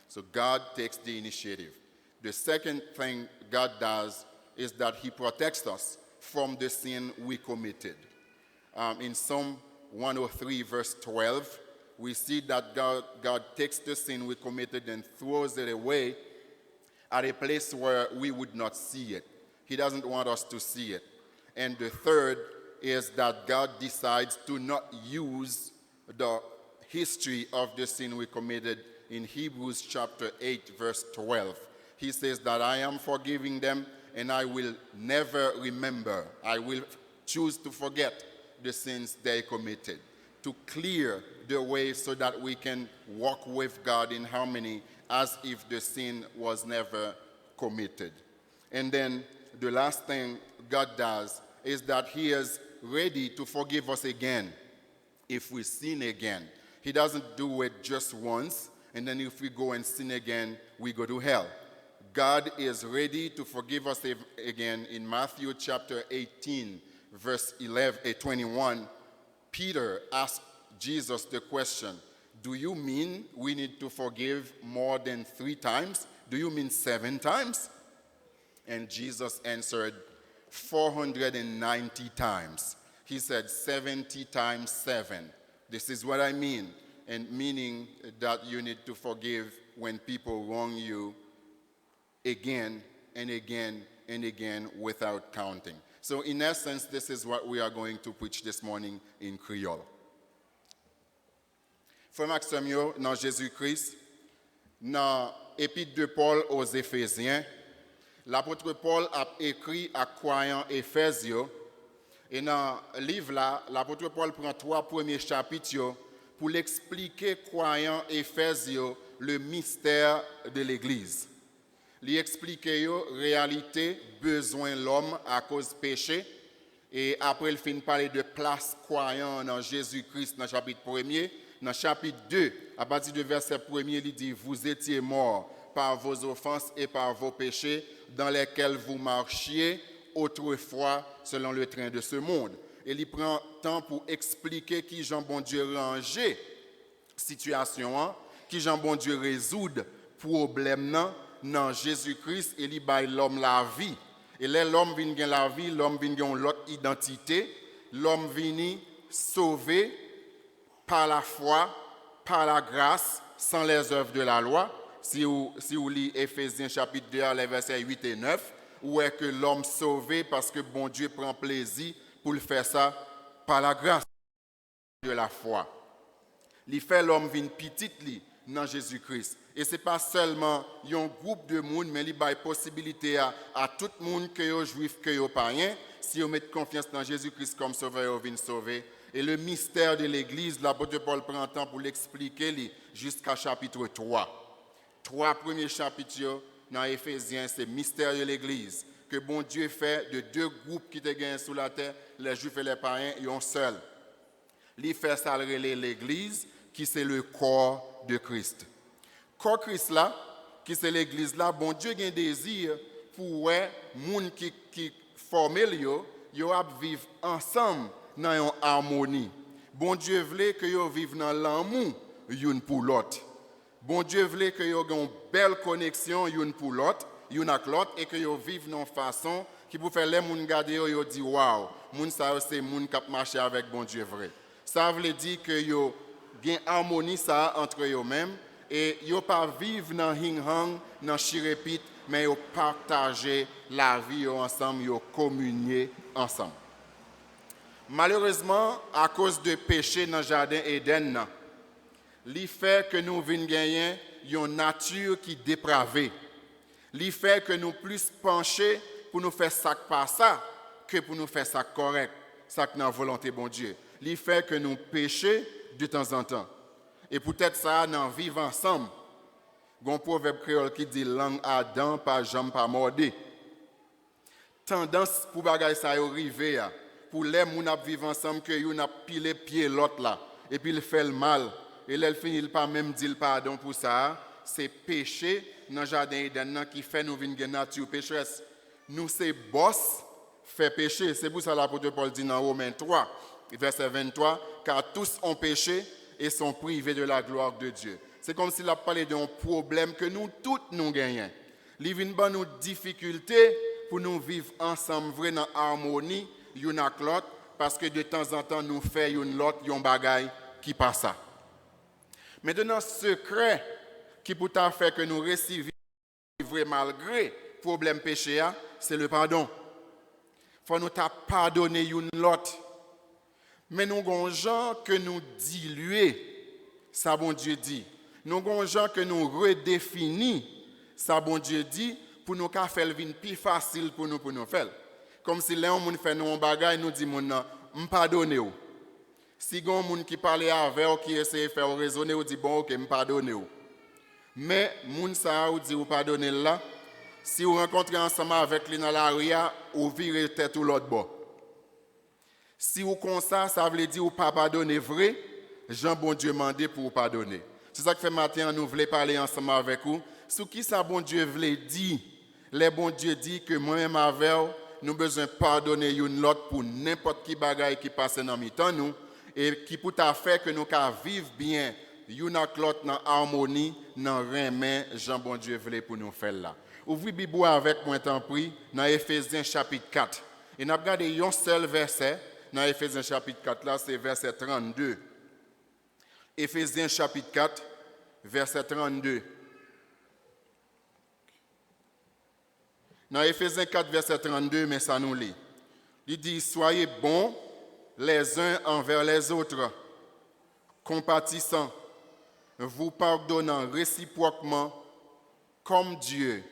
So God takes the initiative. The second thing God does is that he protects us from the sin we committed. In Psalm 103, verse 12, we see that God takes the sin we committed and throws it away at a place where we would not see it. He doesn't want us to see it. And the third is that God decides to not use the history of the sin we committed in Hebrews chapter 8, verse 12. He says that I am forgiving them and I will never remember. I will choose to forget the sins they committed, to clear the way so that we can walk with God in harmony as if the sin was never committed. And then the last thing God does is that he is ready to forgive us again if we sin again. He doesn't do it just once, and then if we go and sin again, we go to hell. God is ready to forgive us again. In Matthew chapter 18, verse 21, Peter asked Jesus the question, do you mean we need to forgive more than 3 times? Do you mean 7 times? And Jesus answered, 490 times. He said 70 times 7. This is what I mean. And meaning that you need to forgive when people wrong you again and again and again without counting. So in essence, this is what we are going to preach this morning in Creole. Frère Maxime yo, dans Jésus-Christ, dans l'épître de Paul aux Éphésiens, l'apôtre Paul a écrit à croyants Éphésiens, et dans le livre là, l'apôtre Paul prend 3 premiers chapitres pour l'expliquer croyants Éphésiens le mystère de l'Église. Il explique la réalité, besoin de l'homme à cause du péché. Et après, il finit parler de place croyant dans Jésus-Christ dans le chapitre 1er. Dans le chapitre 2, à partir du verset 1er, il dit « Vous étiez morts par vos offenses et par vos péchés, dans lesquels vous marchiez autrefois selon le train de ce monde. » Et il prend temps pour expliquer qui Jean bon Dieu rangeait situation, qui Jean bon Dieu résoudre problème dans Jésus-Christ et il baille l'homme la vie. Et là l'homme vient gagner la vie, l'homme vient gagner l'autre identité, l'homme vient sauvé par la foi, par la grâce, sans les œuvres de la loi. Si vous lisez Éphésiens chapitre 2, les versets 8 et 9, où est que l'homme sauvé parce que bon Dieu prend plaisir pour le faire ça par la grâce de la foi. Il fait l'homme vin petit li dans Jésus-Christ. Et ce n'est pas seulement un groupe de monde, mais il y a possibilité à tout le monde, que vous juif, que vous païen, si vous mettez confiance dans Jésus-Christ comme sauveur, vous venez sauver. Et le mystère de l'Église, l'apôtre Paul prend temps pour l'expliquer jusqu'à chapitre 3. 3 premiers chapitres dans Éphésiens, c'est le mystère de l'Église. Que bon Dieu fait de 2 groupes qui te gagnent sous la terre, les juifs et les païens, ils ont seul. Il fait ça l'Église, qui c'est le corps de Christ. Corps Christ là, qui c'est l'Église là, bon Dieu a un désir pour les gens qui forment, ils vivent ensemble dans une harmonie. Bon Dieu voulait que vous viviez dans l'amour l'un pour l'autre. Bon Dieu voulait que vous ayez une belle connexion l'un pour l'autre, l'un avec l'autre, et que vous viviez d'une façon qui pour faire les gens regarder, vous disent waouh, moun ça c'est moun qui marche avec bon Dieu vrai. Ça veut dire que yo gen harmonie ça entre eux-mêmes et yo pas vivre dans hing-hang, dans chirépit, mais yo partager la vie yo ensemble, yo communier ensemble. Malheureusement, à cause de péché dans le jardin Éden, li fait que nous vinn gagner une nature qui dépravée. Li fait que nous plus pencher pour nous faire ça pas ça que pour nous faire ça correct, ça que dans la volonté bon Dieu. Li fait que nous pécher de temps en temps. Et peut-être ça dans vivre ensemble. Gon proverbe créole qui dit langue à dents pas jambe pas mordé. Tendance pour bagay ça yo rivé ya. Pour les moun ap vivre ensemble que yon a pilé pied l'autre là et puis il fait le mal et là il finit pas même dire pardon pour ça, c'est péché dans jardin Éden qui fait nous vinn gen nature pécheresse. Nous c'est boss fait péché, c'est pour ça l'apôtre Paul dit dans Romains 3 verset 23 car tous ont péché et sont privés de la gloire de Dieu. C'est comme s'il a parlé d'un problème que nous tous nous gagnons. Il vient ban nous difficultés pour nous vivre ensemble vrai dans harmonie yon ak l'autre parce que de temps en temps nous fait yon l'autre yon bagay qui passe ça. Maintenant secret qui peut faire que nous réussissions malgré problème péché c'est le pardon. Faut nous t'a pardonner yon l'autre. Mais nous gon gens que nous diluer ça bon Dieu dit. Nous gon gens que nous redéfinir ça bon Dieu dit pour nous ka faire vinn plus facile pour nous faire. Comme si les gens fait nous un bagage nous dit mon m'pardonner ou. Si gon moun qui parle avec ou qui essaie faire raisonner ou dit bon OK m'pardonner ou. Mais moun ça ou dit ou pardonner là si vous rencontrez ensemble avec lui dans la rue ou virer tête ou l'autre bord. Si vous comme ça veut dire ou pas pardonner vrai, Jean bon Dieu mandé pour vous pardonner. C'est ça que fait matin nous voulons parler ensemble avec vous. Sur qui ça bon Dieu voulait dire? Les bon Dieu dit que moi-même avec nous besoin pardonner une l'autre pour n'importe qui bagaille qui passe dans mi-temps nous et qui peut faire que nous ca vivre bien une avec l'autre dans harmonie dans remet Jean bon Dieu voulait pour nous faire là. Ouvrez Bible avec moi tant prie dans Éphésiens chapitre 4. Et n'a regardé un seul verset dans Éphésiens chapitre 4 là c'est verset 32. Éphésiens chapitre 4 verset 32. Dans Éphésiens 4, verset 32, mais ça nous lit. Il dit, soyez bons les uns envers les autres, compatissants, vous pardonnant réciproquement, comme Dieu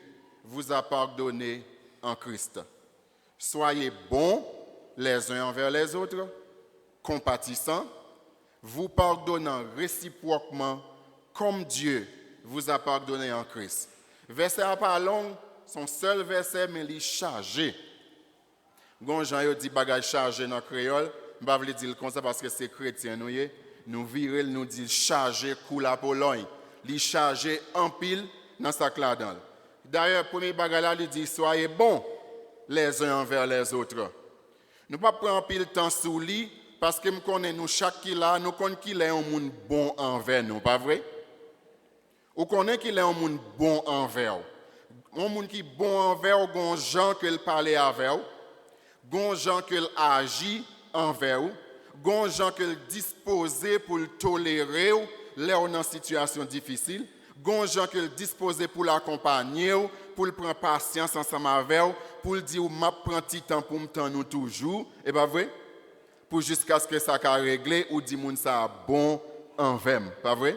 vous a pardonné en Christ. Soyez bons les uns envers les autres, compatissants, vous pardonnant réciproquement, comme Dieu vous a pardonné en Christ. Verset à pas long, son seul verset, mais il est chargé. Gon Jean yo dit bagage chargé dans créole, m'pa vle dire comme ça parce que c'est chrétien nous virel nous dit chargé coule à Pologne. Il chargé en pile dans sa là-dedans. D'ailleurs premier bagage là il dit soyez bons les uns envers les autres. Nous pas prendre pile temps sous lui parce que me connaît nous chaque qui là nous connaît qu'il est un monde bon envers nous, pas vrai? Ou connaît qu'il est un monde bon envers. Un monde qui bon envers gon gens que il parler avec ou, gon gens que il agit envers ou, gon gens que il disposé pour le tolérer ou là on en situation difficile, gon gens que il disposé pour l'accompagner ou, pour le prendre patience ensemble avec ou, pour le dire m'a prend petit temps pour me tendre nous toujours, et pas vrai? Pour jusqu'à ce que ça ka régler ou dit moun ça bon envers, pas vrai?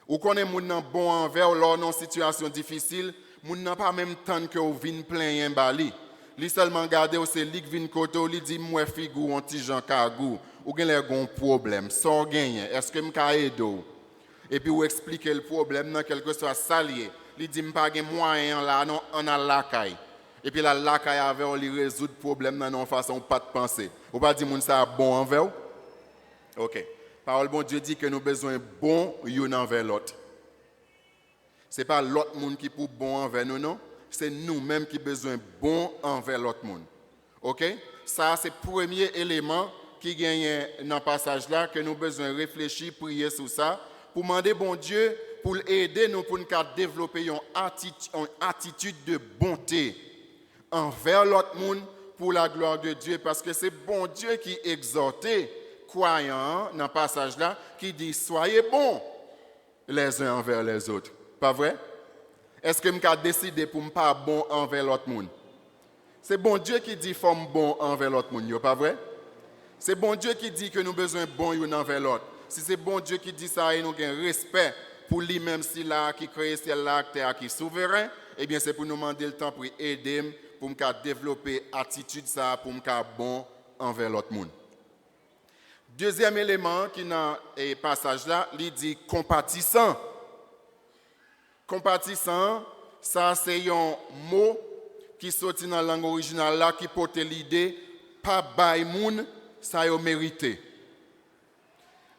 Ou connaît moun nan bon envers lors dans situation difficile, moun nan pas même temps que ou vinn plein bali. Li seulement garder ou c'est lik vinn koto li dit moi figou on ti Jean Kagou ou gen lè gon problème, so gagné, est-ce que m'ka aido? Et puis ou expliquer le problème dans quelque soit salier. Li dit m'pa gen moyen là non on a la caille. Et puis la caille avec on li résoudre problème dans non façon pas de penser. Ou pas dire moun ça bon envers ou? OK. Parole bon Dieu dit que nous besoin bon yon envers l'autre. Ce n'est pas l'autre monde qui pour bon envers nous, non. C'est nous-mêmes qui besoin bon envers l'autre monde. OK? Ça, c'est le premier élément qui gagne dans le passage là, que nous besoin réfléchir, prier sur ça, pour demander bon Dieu, pour aider nous, pour nous développer une attitude de bonté envers l'autre monde, pour la gloire de Dieu, parce que c'est bon Dieu qui exhortait croyants dans le passage là qui dit soyez bons les uns envers les autres. Pas vrai? Est-ce que je décidé pour ne pas bon envers l'autre monde? C'est bon Dieu qui dit faut bon envers l'autre monde, pas vrai? C'est bon Dieu qui dit que nous avons besoin de bon l'un envers l'autre. Si c'est bon Dieu qui dit ça et nous avons respect pour lui-même, si là qui crée ciel là, terre qui est souverain, eh bien c'est pour nous demander le temps pour aider pour me développer attitude ça pour me bon envers l'autre monde. Deuxième élément qui dans le passage là, il dit compatissant. Compatissant, ça c'est un mot qui sorti dans la langue originale là qui porte l'idée pas bay moun ça yo mérité.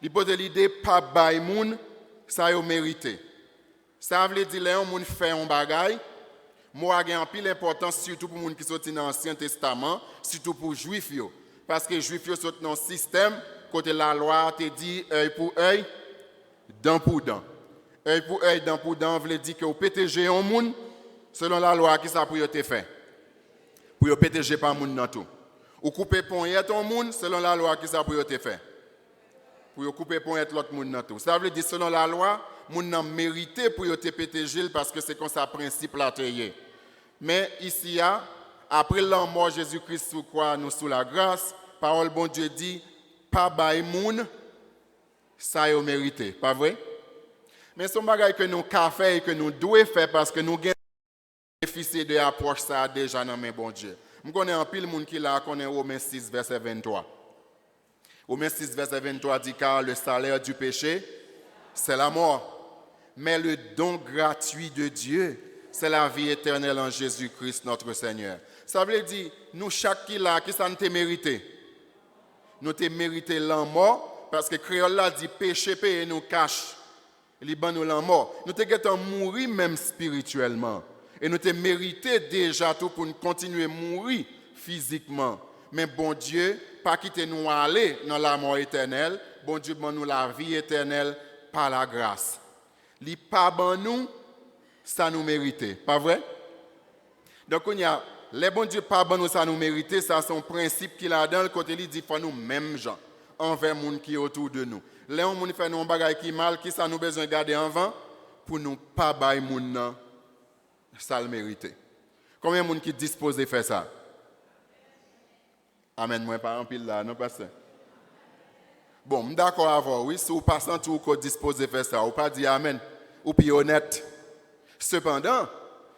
Il porte l'idée pas bay moun ça yo mérité. Ça veut dire là on moun fait un bagay, moi a en pile importance surtout pour moun qui sorti dans l'Ancien Testament, surtout pour juifs yo parce que juifs yo sont dans un système côté la loi te dit œil pour œil, dent pour dent. Œil pour œil, dent pour dent veut dire que vous pétégez un moun selon la loi qui ça pour te fait. Pour pétégez pas moun dans tout. Ou couper poignette un moun selon la loi qui ça pour te fait. Pour couper poignette l'autre moun dans tout. Ça veut dire selon la loi, moun n'a mérité pour te pétéger parce que c'est comme ça principe là teyé. Mais ici après la mort Jésus-Christ sous croix nous sous la grâce, parole bon Dieu dit pas bay moun ça yo mérité, pas vrai? Mais c'est un bagage que nous avons fait et que nous devons faire parce que nous avons bénéficié de l'approche ça déjà dans mes bon Dieu. Je connais un pile monde qui là connaît Romains 6 verset 23. Romains 6 verset 23 dit car le salaire du péché c'est la mort, mais le don gratuit de Dieu c'est la vie éternelle en Jésus-Christ notre Seigneur. Ça veut dire nous chaque qui là qui ça nous t'a mérité. Nous t'a mérité la mort parce que créole là dit péché paye nous cache. Il ban nous la mort. Nous te mourir même spirituellement. Et nous te mérité déjà tout pour nous continuer à mourir physiquement. Mais bon Dieu, pas quitter nous aller dans la mort éternelle. Bon Dieu ban nous la vie éternelle par la grâce. Li pas ban nous, ça nous mérite. Pas vrai? Donc on y a les bon Dieu pas ban nous ça nous mérite, ça c'est un principe qu'il a dans le côté il dit faut nous même gens envers monde qui est autour de nous. Là, on fait un bagage qui mal, qui ça nous besoin de garder en vent pour nous pas bailler moun ça le mérite. Combien de monde qui dispose de faire ça? Amen, moi pas en pile là, non pas ça. Bon, d'accord avec oui, si vous passez tout qu'on dispose de faire ça, ou pas dire amen, ou puis honnête. Cependant,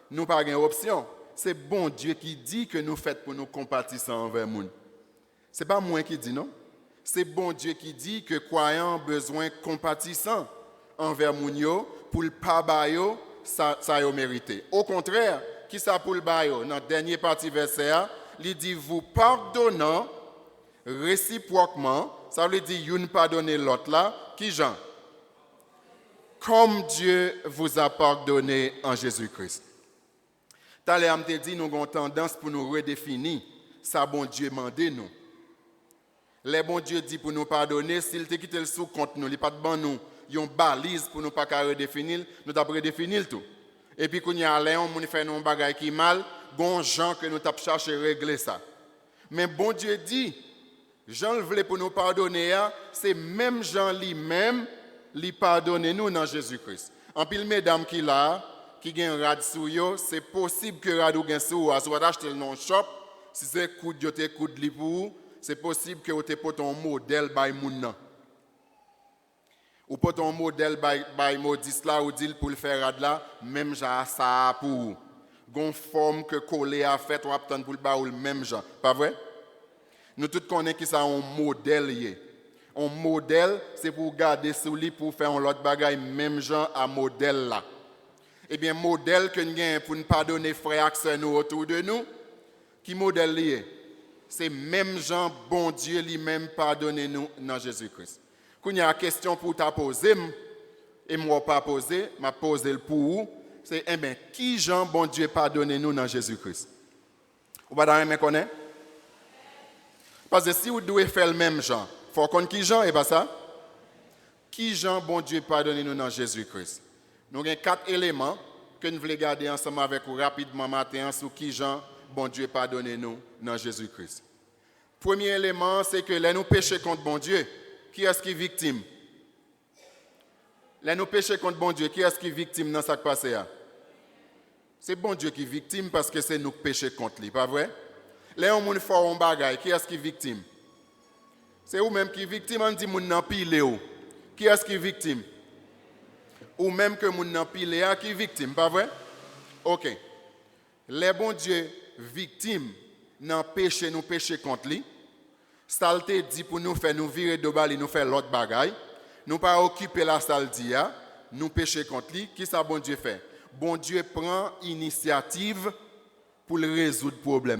nous pas une option. C'est bon Dieu qui dit que nous faisons pour nous compatir envers moun. C'est pas moi qui dit non. C'est bon Dieu qui dit que croyants ont besoin compatissant envers moun pour le pas bayo ça yo mérité. Au contraire, qui ça pour le bayo dans dernier partie verset il dit vous pardonnant réciproquement, ça veut dire une pardonner l'autre là, qui Jean comme Dieu vous a pardonné en Jésus-Christ. T'allais me te dit nous avons tendance pour nous redéfinir ça bon Dieu mandé nous. Les bon Dieu dit pour nous pardonner, s'il te quitte le sous compte nous, il pas de ban nous, yon balise pour nous pas redéfinir, nous t'a redéfinir tout. Et puis quand il y a Léon, on fait un bagage qui mal, bon Jean que nous t'a cherché régler ça. Mais bon Dieu dit, Jean le voulait pour nous pardonner, c'est même Jean lui-même lui pardonner nous dans Jésus-Christ. En pile mesdames qui là, qui gen rad sou yo, c'est possible que rad ou gen sou, soit acheter le non shop, si c'est coup de te coup de li pour c'est possible que vous ayez un modèle by moun. Ou pas un modèle by modiste là ou dit pour le faire rad là, même genre ça pour gon forme que collé a fait ou attendre pour le ba ou le même genre, pas vrai? Nous tous connaissons qui ça un modèle lié. Un modèle c'est pour garder sous lui pour faire un autre bagaille même genre à modèle là. Eh bien modèle que nous gagne pour ne pas donner frères et nous autour de nous, qui modèle lié? C'est même Jean, bon Dieu lui-même pardonner nous dans Jésus-Christ. Quand il y a une question pour t'a poser, et moi pas poser, m'a posé le pour vous, c'est qui Jean, bon Dieu pardonner nous dans Jésus-Christ? Vous ne me connaissez? Parce que si vous devez faire le même Jean, il faut qu'on qui Jean, et pas ça? Qui Jean, bon Dieu pardonner nous dans Jésus-Christ? Nous avons 4 éléments que nous voulons garder ensemble avec vous rapidement matin sur qui Jean, bon Dieu pardonnez nous dans Jésus-Christ. Premier élément, c'est que là nous péchons contre bon Dieu, qui est-ce qui est victime? Là, nous péchons contre bon Dieu, qui est-ce qui est victime dans ce qui passe là? C'est bon Dieu qui est victime parce que c'est nous qui péchons contre lui, pas vrai? Là, on fait un bagage, qui est-ce qui est victime? C'est vous-même qui est victime, on dit que nous pile. Qui est-ce qui est victime? Ou même que nous pile qui est victime, pas vrai? Ok. Les bons Dieu victimes dans péché, nous péchons contre lui. Salte dit pour nous faire nous virer de balle, nous faire l'autre bagaille. Nous pas occuper la salle dia, nous pécher contre lui. Qui ça bon Dieu fait? Bon Dieu prend initiative pour résoudre le problème.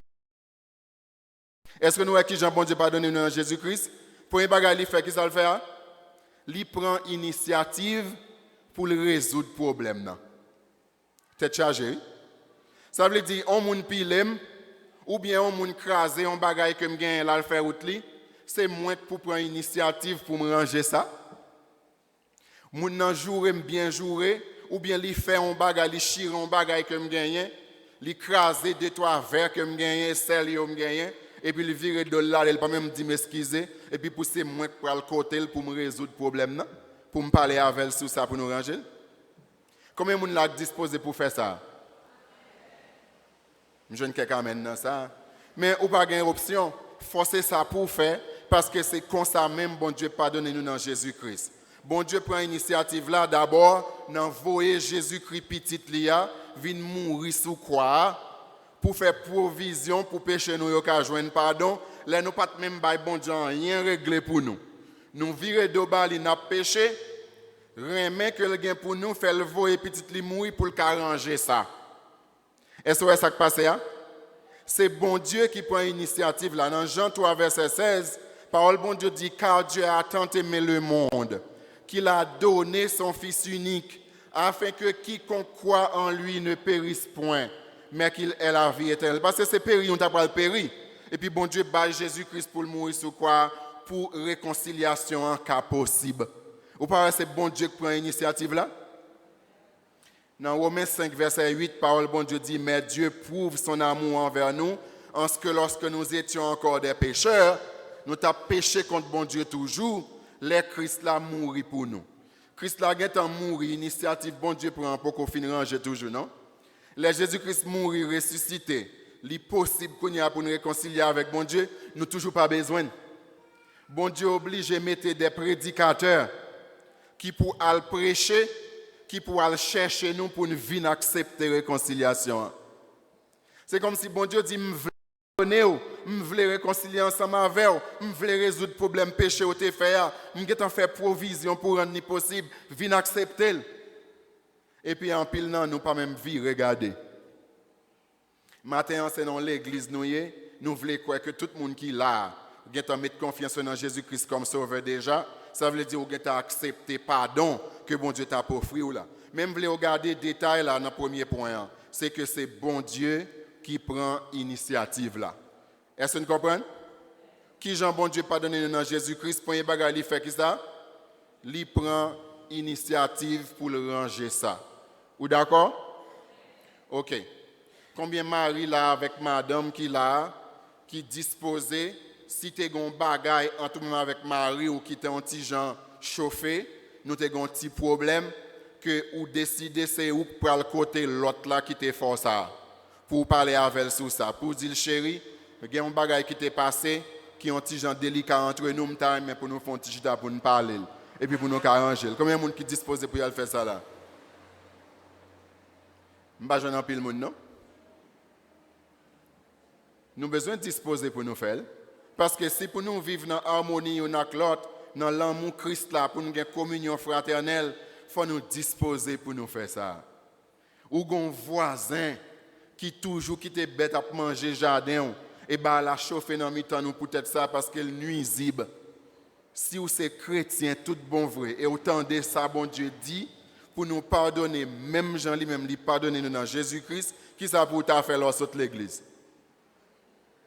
Est-ce que nous avons qui Jean bon Dieu pardonne nous en Jésus-Christ? Pour un bagage il fait qui ça le fait? Il prend initiative pour résoudre le problème. Tête chargée. Ça veut dire on moun pilem ou bien on moun crasé un bagage que me gagne là le faire route li, c'est moi pour prendre initiative pour me ranger ça. Moun nan jouer bien jouer ou bien li fait un bagage li chire un bagage que me gagne, li craser deux trois verres que me gagne, sel yo me gagne et puis li virer de là, il pas même dire m'excuser et puis pousser moi pour le côté pour me résoudre problème là, pour me parler avec elle sur ça pour nous ranger. Combien moun là disposé pour faire ça? Je ne sais pas maintenant ça. Mais ou pas une option, forcer ça pour faire, parce que c'est comme ça même, bon Dieu pardonne nous dans Jésus-Christ. Bon Dieu prend l'initiative là, d'abord, d'envoyer Jésus-Christ petit lia, vient mourir sous croix, pour faire provision, pour pécher nous, et joindre pardon. Là, nous pas même bon Dieu rien réglé pour nous. Nous virer de bali, n'a péché, remet que le gain pour nous, faire le voyer petit li mourir pour le arranger ça. Est-ce que ça qui passe là? C'est bon Dieu qui prend l'initiative là. Dans Jean 3, verset 16, parole bon Dieu dit, car Dieu a tant aimé le monde, qu'il a donné son Fils unique, afin que quiconque croit en lui ne périsse point, mais qu'il ait la vie éternelle. Parce que c'est péri, on t'a pas le péri. Et puis bon Dieu bat Jésus-Christ pour le mourir sur quoi? Pour réconciliation en cas possible. Vous parlez c'est bon Dieu qui prend l'initiative là? Dans Romains 5, verset 8, parole bon Dieu dit, mais Dieu prouve son amour envers nous, en ce que lorsque nous étions encore des pécheurs, nous avons péché contre bon Dieu toujours, les Christ l'a mouru pour nous. Christ l'a mouru, initiative bon Dieu prend pour qu'on finisse ranger toujours, non? Les Jésus-Christ mouru, ressuscité, il est possible qu'on y a pour nous réconcilier avec bon Dieu, nous toujours pas besoin. Bon Dieu oblige de mettre des prédicateurs qui pour aller prêcher, qui pourra chercher nous pour nous venir accepter la réconciliation. C'est comme si bon Dieu dit, je veux réconcilier ensemble avec vous, je veux résoudre le problème péché au fait, je veux faire provision pour rendre possible, venir accepter. Et puis en pile, non, nous pas même vie regarder. Matin, c'est dans l'église, nous voulons croire que tout le monde qui est là, mettre confiance dans Jésus-Christ comme sauveur déjà. Ça veut dire que tu as accepté pardon que bon Dieu t'a offert là. Même vous regarder les détails là dans le premier point, c'est que c'est bon Dieu qui prend l'initiative là. Est-ce que vous comprenez? Qui Jean bon Dieu pardonne dans Jésus-Christ, premier bagage il fait qui ça? Il prend initiative pour le ranger ça. Vous d'accord? OK. Combien Marie là avec madame qui là qui disposait si tu as un bagage entre moi avec Marie ou qui t'es un petit Jean chauffé, nous avons un petit problème que ou décider c'est où pour le côté l'autre là qui te fait ça pour parler avec elle sur ça pour dire chérie, il y a un bagage qui t'est passé qui est un petit Jean délicat entre nous mais pour nous faire un petit chita pour nous parler et puis pour nous arranger. Combien de monde qui disposé pour aller faire ça là? Je ne sais pas pile monde non. Nous avons besoin de disposer pour nous faire. Parce que si pour nous vivre dans l'harmonie avec l'autre, dans l'amour Christ là, pour nous avoir une communion fraternelle, il faut nous disposer pour nous faire ça. Ou un voisin qui toujours qui te bête à manger jardin, et bien la chauffer dans le temps nous peut-être ça parce qu'elle nuisible. Si vous êtes chrétien, tout bon vrai, et autant de ça, bon Dieu dit, pour nous pardonner, même Jean lui-même, lui pardonner nous dans Jésus-Christ, qui ça pour ta faire lorsque l'église?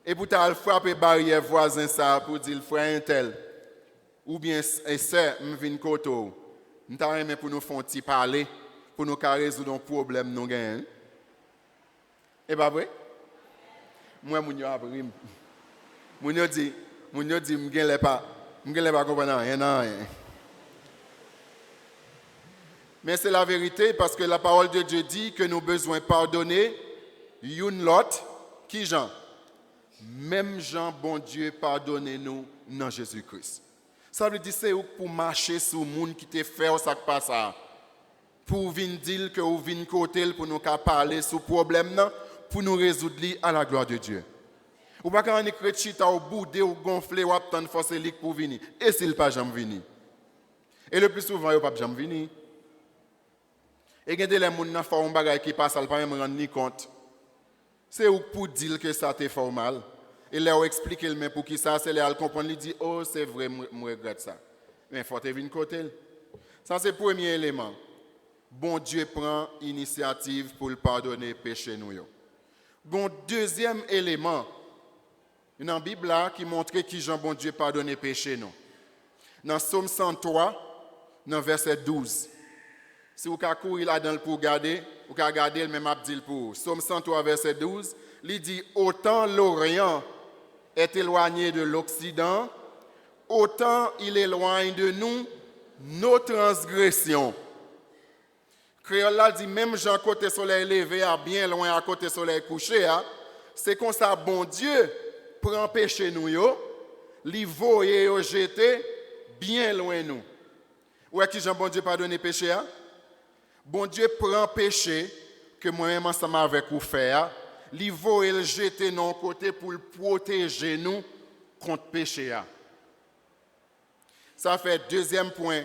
Et pour t'aller frapper barrière voisin ça pour dire frère un tel ou bien sœur me vinn koto nous t'a aimé pour nous faire un petit parler pour nous résoudre un problème nous gagne. Et pas vrai? Moi mon yo appris. Mon yo dit me gagne pas Je ne pas comprendre rien, rien. Mais c'est la vérité parce que la parole de Dieu dit que nous avons besoin de pardonner une l'autre. Qui Jean? Même Jean, bon Dieu, pardonnez-nous dans Jésus-Christ. Ça veut dire que c'est pour marcher sur le monde qui te fait ça qui passe. Pour venir dire que vous venez côté pour nous parler sur le problème, pour nous résoudre à la gloire de Dieu. Ou pas quand on écrit chita au bout ou gonfler ou attendre force pour venir. Et s'il pas jamais venir. Et le plus souvent, il pas jamais venir. Et il y a des gens qui font un bagage qui passe, ils ne pas rendre ni compte. C'est pour dire que ça te fait mal. Et là, on explique mais pour qui ça, c'est là, elle comprend, il dit, oh, c'est vrai, je regrette ça. Mais il faut te venir côté. Ça, c'est le premier élément. Bon Dieu prend initiative pour le pardonner péché nous. Bon deuxième élément, une en Bible là qui montre qui Jean bon Dieu pardonner péché nous. Dans Psaume 103, dans verset 12. Si vous avez couru là-dedans pour regarder, vous pouvez regarder le même abdil pour vous. Psaume 103, verset 12, il dit « Autant l'Orient est éloigné de l'Occident, autant il éloigne de nous nos transgressions. » Créole là dit « Même Jean côté soleil levé, bien loin à côté soleil couché, c'est comme ça, bon Dieu prend péché nous, li voye yo jeté bien loin nous. » Où est-ce que Jean bon Dieu pardonne péché? Bon Dieu prend péché que moi-même ensemble avec vous faire, li voye le jeter non côté pour le protéger nous contre péché. Ça fait deuxième point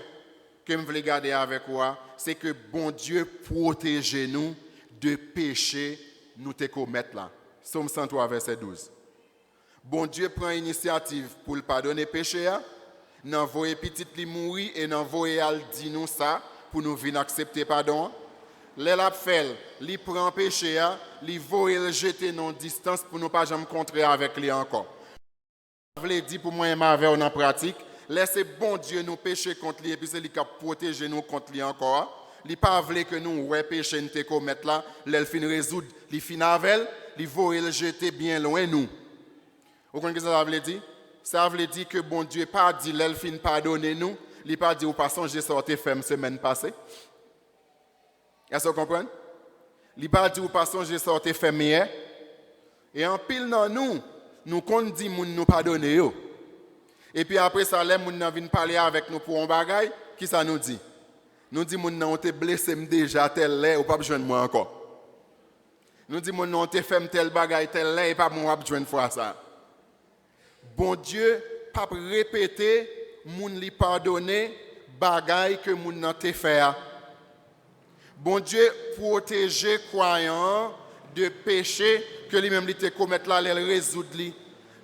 que je voulais garder avec vous, c'est que bon Dieu protège nous de péché nous te commettre là. Psaume 103 verset 12. Bon Dieu prend initiative pour le pardonner péché, n'envoyer petit li mourir et n'envoyer al dit nous ça pour nous venir accepter pardon. L'elle fait, li prend péché, li voye le jeter non distance pour nous pas jamais contrer avec lui encore. Je voulais dire pour moi et ma avec en pratique, laissez bon Dieu nous pécher contre lui et puis c'est lui qui protège nous contre lui encore. Li pas voulait que nous ouais péché nous te commettre là, l'elle fin résoudre, li fin avec, li voye le jeter bien loin nous. Vous comprenez ce que ça veut dire? Ça veut dire que bon Dieu pas dit l'elle fin pardonner nous. Il n'a pas dit, ou pas songer sortir femme semaine passée. Est-ce que vous comprenez? Il n'a pas dit, ou pas songer sortir femme hier. Et en pile dans nous comptons dire, nous pardonner. Et puis après ça, les gens viennent parler avec nous pour un bagage. Qui ça nous dit? Nous dit, on te blessé déjà tel lait, ou pas besoin de moi encore. Nous dit, on te fait tel bagage tel lait, et pas moi besoin de faire ça. Bon Dieu, pas répéter. Moun li pardonner bagay que moun nan te fait. Bon Dieu protéger croyant de péché que lui-même li te commettre là, il résoudre li.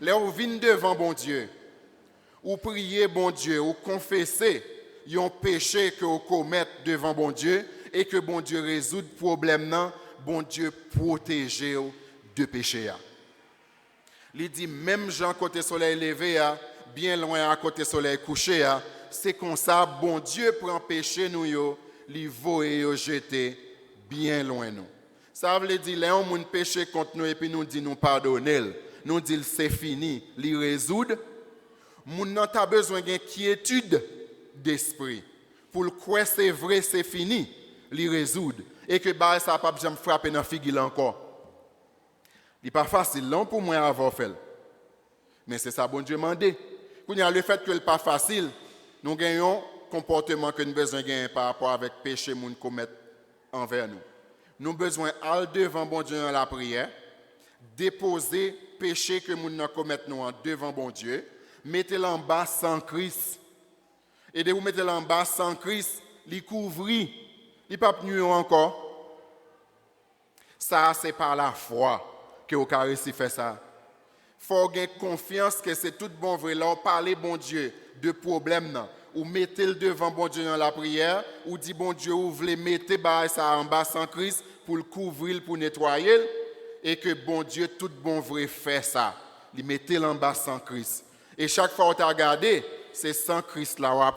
Là ou vinn devant bon Dieu. Ou prier bon Dieu, ou confesser yon péché que vous commettez devant bon Dieu et que bon Dieu résout le problème nan, bon Dieu protéger de péché. Il dit même Jean côté soleil levé bien loin à côté soleil couché, c'est comme ça, bon Dieu prend péché nous, li voye jeter bien loin nous. Ça veut dire, là, on péché contre nous et puis nous dit nous pardonner. Nous dit c'est fini, li résoudre. Moun nan ta besoin d'une quiétude d'esprit. Pour le croire c'est vrai, c'est fini, li résoudre. Et que bah ça pas jamais frapper dans figure encore. Il n'est pas facile non pour moi avoir fait. Mais c'est ça bon Dieu mandé. Il y a le fait que ce n'est pas facile, nous gagnons un comportement que nous avons besoin de gagner par rapport avec le péché que nous commettons envers nous. Nous avons besoin d'aller devant bon Dieu dans la prière, déposer le péché que nous commettons devant bon Dieu, mettez-le en bas sans Christ. Et de vous mettre en bas sans Christ, il couvrir, il n'est pas nuire encore. Ça, c'est par la foi que vous avez réussi à faire ça. Il faut avoir confiance que c'est tout bon vrai. Là, on parle bon Dieu de problème. Ou mettez le devant bon Dieu dans la prière. Ou dit bon Dieu, vous voulez mettre ça en bas sans Christ pour le couvrir, pour nettoyer. Et que bon Dieu, tout bon vrai fait ça. Il mettez en bas sans Christ. Et chaque fois que vous regardez, c'est sans Christ là.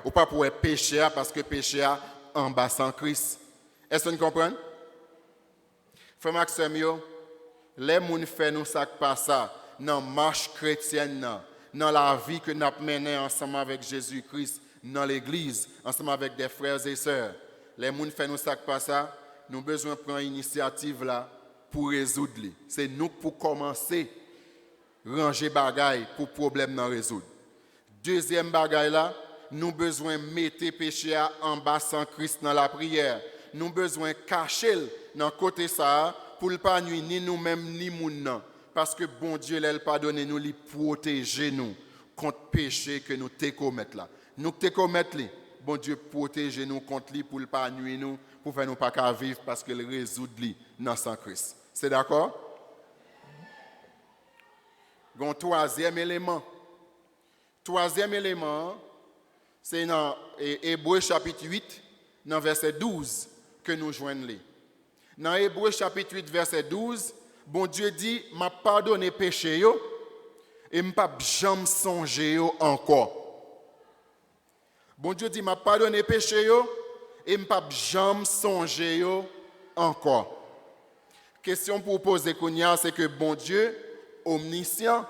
Ou pas pour péché parce que péché en bas sans Christ. Est-ce que vous comprenez? Frère Maxime, les gens font nous ça pas ça. Dans la marche chrétienne, dans la vie que nous avons menée ensemble avec Jésus-Christ dans l'église, ensemble avec des frères et sœurs. Les gens font nous ça pas ça, nous avons besoin de prendre une initiative là pour résoudre. C'est nous pour commencer ranger bagaille pour problème dans résoudre. Deuxième bagaille là, nous avons besoin de mettre péché en bas sans Christ dans la prière. Nous avons besoin de cacher dans côté ça pour ne pas nuire ni nous-mêmes ni moun. Parce que bon Dieu l'a pardonné nous, il protéger nous contre le péché que nous te commettre là. Nous te commettre là, bon Dieu protège nous contre lui pour ne pas nuire nous, pour faire nous pas qu'à vivre parce qu'il résout lui dans sans Christ. C'est d'accord? Un troisième élément. Troisième élément, c'est dans Hébreux chapitre 8, dans verset 12 que nous joignons là. Dans Hébreux chapitre 8, verset 12, bon Dieu dit, m'a pardonné péché yo et m'a pas jamais songé yo encore. Bon Dieu dit, m'a pardonné péché yo et m'a pas jamais songé yo encore. Question pour poser Kounia, c'est que bon Dieu omniscient,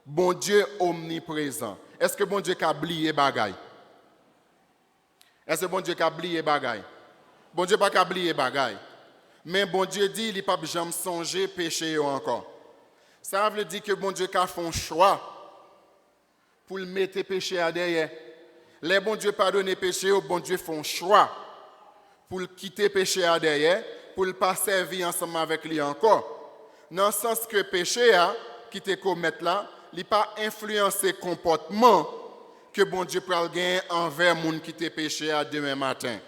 bon Dieu omniprésent. Est-ce que bon Dieu a oublié bagaille? Est-ce que bon Dieu a oublié bagaille? Bon Dieu pas oublié bagaille. Mais bon Dieu dit, il n'a pas jamais songé péché encore. Ça veut dire que bon Dieu a fait un choix pour le mettre péché à derrière. Les bon Dieu pardonne péché, bon Dieu fait un choix pour le quitter péché à derrière, pour ne pas servir ensemble avec lui encore. Dans le sens que péché qui te commettre là, il n'a pas influencé le comportement que bon Dieu peut gagner envers les gens qui te péché à demain matin.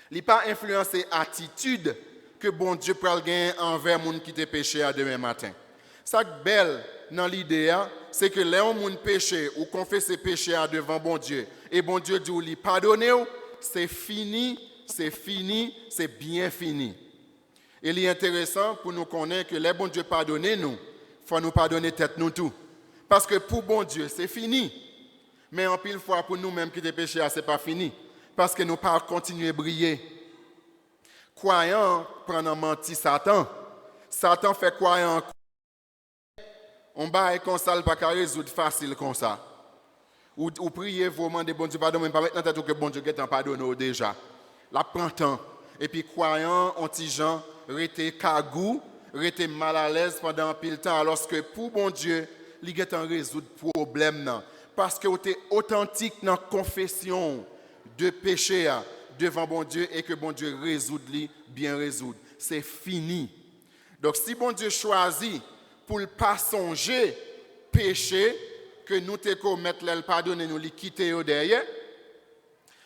Il n'a pas influencé l'attitude que bon Dieu peut gagner envers les gens qui te péché à demain matin. Ça qui est belle dans l'idée, c'est que les gens péché ou confessent péché devant bon Dieu, et bon Dieu dit, lui pardonnez, c'est fini, c'est bien fini. Et il est intéressant pour nous connaître que les bon Dieu pardonnent nous, il faut nous pardonner tête nous tout. Parce que pour bon Dieu, c'est fini. Mais en pile fois, pour nous-mêmes qui te péché, ce n'est pas fini. Parce que nous ne pouvons pas continuer à briller. Croyant, prendre menti Satan. Satan fait croyant. On va comme ça, pas qu'à résoudre facile comme ça. Ou prier vraiment de bon Dieu pardon, mais pas mettre dans tête que bon Dieu est pardonné déjà. La prend temps. Et puis croyant, anti-gens, rester cagou, rester mal à l'aise pendant un pile temps, alors que pour bon Dieu, il est en résoudre problème. Parce que tu es authentique dans la confession de péché devant bon Dieu et que bon Dieu résout bien résoudre. C'est fini. Donc si bon Dieu choisit pour ne pas songer péché que nous te commettre, le pardonner, nous les quitter derrière,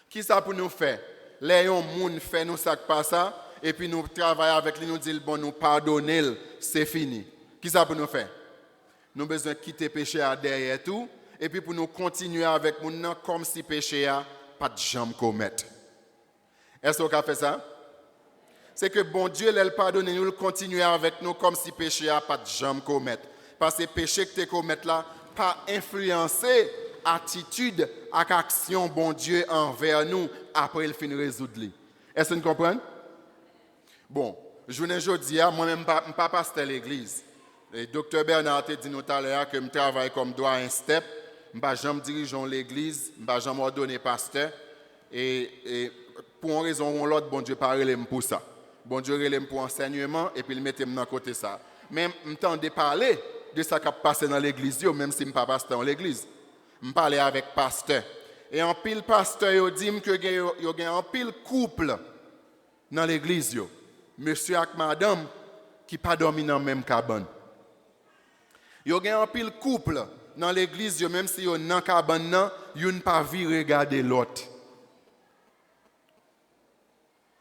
qui ça pour nous faire? Les gens fait nous ça pas ça et puis nous travaillons avec lui, nous disons bon nous pardonner, c'est fini. Qui ça pour nous faire? Nous avons besoin de quitter péché derrière tout et puis pour nous continuer avec nous comme si péché a pas de jamais commettre. Est-ce qu'on a fait ça? C'est que bon Dieu l'a pardonné, nous le continuer avec nous comme si péché a pas de jamais commettre. Parce que péché que tu commettre là pas influencer attitude et action bon Dieu envers nous après il finit résoudre. Est-ce que vous comprenez? Bon, je ne dis pas, moi-même pas pasteur l'église. Le docteur Bernard a dit nous tout à l'heure que je travaille comme droit un step. Je ne vais jamais diriger l'église, je ne vais jamais ordonner pasteur. Et pour une raison ou l'autre, bon Dieu parle pour ça. Bon Dieu relève pour enseignement et puis il met dans côté ça. Même je m'entendais parler de ça qui a passé dans l'église, même si je ne suis pas pasteur dans l'église. Je parlais avec pasteur. Et en pile pasteur, il dit que il y a un pile couple dans l'église. Monsieur et madame qui pas dormi dans la même cabane. Il y a un pile couple dans l'église, même si vous êtes dans la cabane, vous ne pas vu regarder l'autre.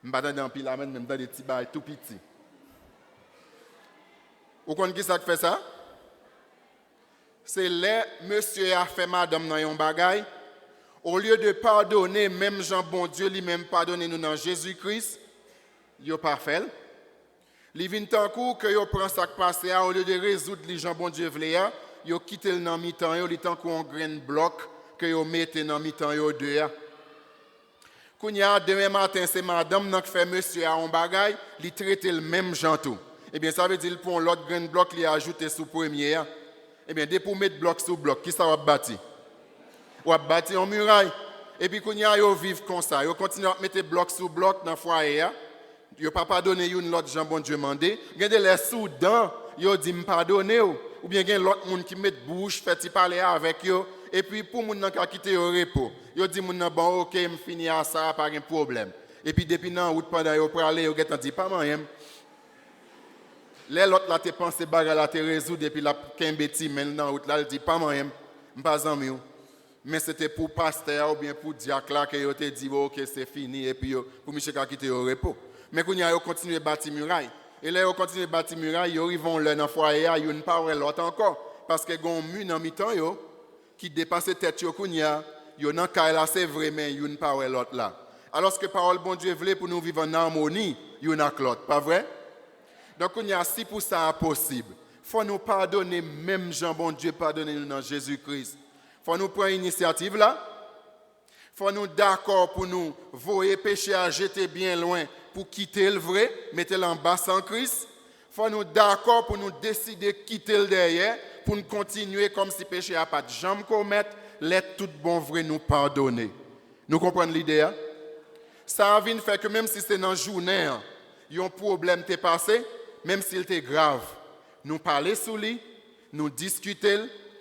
Je ne suis pas dans pile la même dans des petits bails tout petits. Vous connaissez qui ça fait ça? C'est les monsieur a fait madame dans un bagaille. Au lieu de pardonner, même Jean bon Dieu lui-même pardonner nous dans Jésus-Christ, il n'a pas fait. Il vient tant coup que il prend ça qui passe au lieu de résoudre les gens bon Dieu voulait, il quitte le dans mi-temps, il tant coup un grain bloc que il mette dans mi-temps yo deux. Kounya demain matin c'est madame qui fait monsieur à un bagaille, il traite le même gens tout. Eh bien ça veut dire pour l'autre grain bloc il ajouté sous premier. Eh bien, dès pour mettre bloc sur bloc, qui ça va bâtir? Ou va bâtir en muraille. Et puis, quand ils vivent comme ça, ils continuent à mettre bloc sur bloc dans le foyer. Ils n'ont pas pardonné une autre gens, bon Dieu mandé. Il y a des Soudan, ils disent me pardonner. Ou bien il y a l'autre monde qui met bouche, fait parler avec eux. Et puis, pour les gens qui quitté au repos, ils disent bon, ok, je finis à ça, pas de problème. Et puis, depuis dans la route, pendant qu'ils pour aller, ils disent pas moyen. Les autres là, tu penses que la te résoudre depuis la Kembeti, maintenant, là, ils disent pas moyen, pas en mieux. Mais c'était pour pasteur ou bien pour diacre là que ils te dit ok, c'est fini. Et puis, pour Michel qui quitté au repos. Mais quand ils continuent à bâtir muraille, et là, ils continuent à bâtir muraille, ils vont là dans le foyer, ils n'ont pas l'autre encore. Parce que ont un mur dans mi-temps qui dépasse la tête, ils ont un cas là, c'est vrai, mais ils n'ont pas l'autre là. Alors que parole bon Dieu voulait pour nous vivre en harmonie, ils ont l'autre, pas vrai? Donc, il y a si pour ça possible. Il faut nous pardonner, même Jean bon Dieu pardonner nous dans Jésus-Christ. Il faut nous prendre l'initiative là. Il faut nous d'accord pour nous voyer péché à jeter bien loin pour quitter le vrai, mettre-le en bas sans Christ. Il faut nous d'accord pour nous décider de quitter le derrière, pour nous continuer comme si péché n'a pas de jambe commettre, l'être tout bon vrai nous pardonner. Nous comprenons l'idée? Hein? Ça a fait que même si c'est dans la journée, il y a un problème qui est passé, même s'il était grave, nous parler sous lui, nous discuter,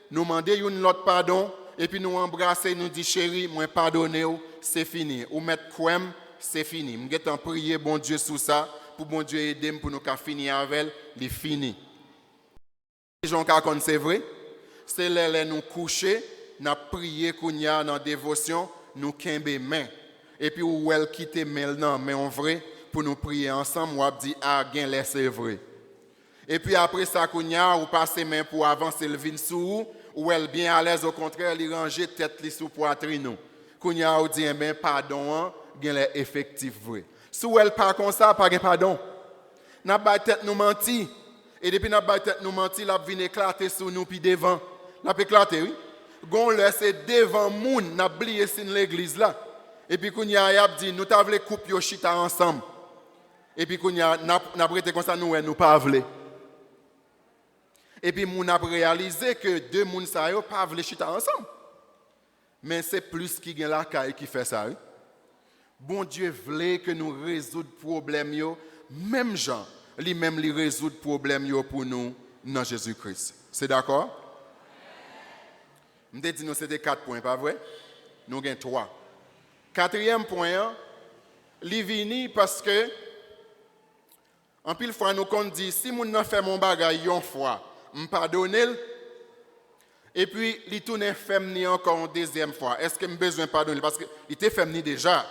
nous demander une autre pardon, et puis nous embrasser, nous dire chérie, moi pardonner, c'est fini. Ou mettre quoi, c'est fini. Je vais prier bon Dieu sur ça, pour bon Dieu aider pour nous finir avec elle, c'est fini. Les gens qui c'est vrai, c'est là nous coucher, nous prier qu'on y a dans la dévotion, nous quimber main. Et puis où elle quitte maintenant, mais en vrai, pour nous prier ensemble, on dit ah, gain c'est vrai. Et puis après ça, qu'on y a, ou passer main pour avancer le vin sous, ou elle bien à l'aise, au contraire, il ranger tête li sous poitrine. Qu'on y a, ou dit ben pardon, gain les effectif vrai. Si elle pas comme ça, pas de pardon. N'a pas tête nous mentir. Et depuis n'a pas tête nous mentir, la vient éclater sur nous puis devant. La peut éclater, oui. Gon laisse devant moun, n'a oublié sin l'église là. Et puis qu'on y a dit nous t'a voulu couper yo chita ensemble. Et puis qu'on y a n'a prêté comme ça nous pas voulu. Et puis moun a réalisé que deux moun sa yo pas voulu chita ensemble. Mais c'est plus qui gagne la caille qui fait ça. Oui? Bon Dieu voulait que nous résoudre problème yo, même Jean, lui-même lui résoudre problème yo pour nous dans Jésus-Christ. C'est d'accord? Je dit nous c'était 4 points, pas vrai? Nous avons 3. 4e point, li vini parce que en pile fois nous qu'on dit si moun nan fait mon bagay yon fois, me pardonner et puis li tourne fait ni encore une deuxième fois. Est-ce que me besoin pardonner parce que il était fait ni déjà.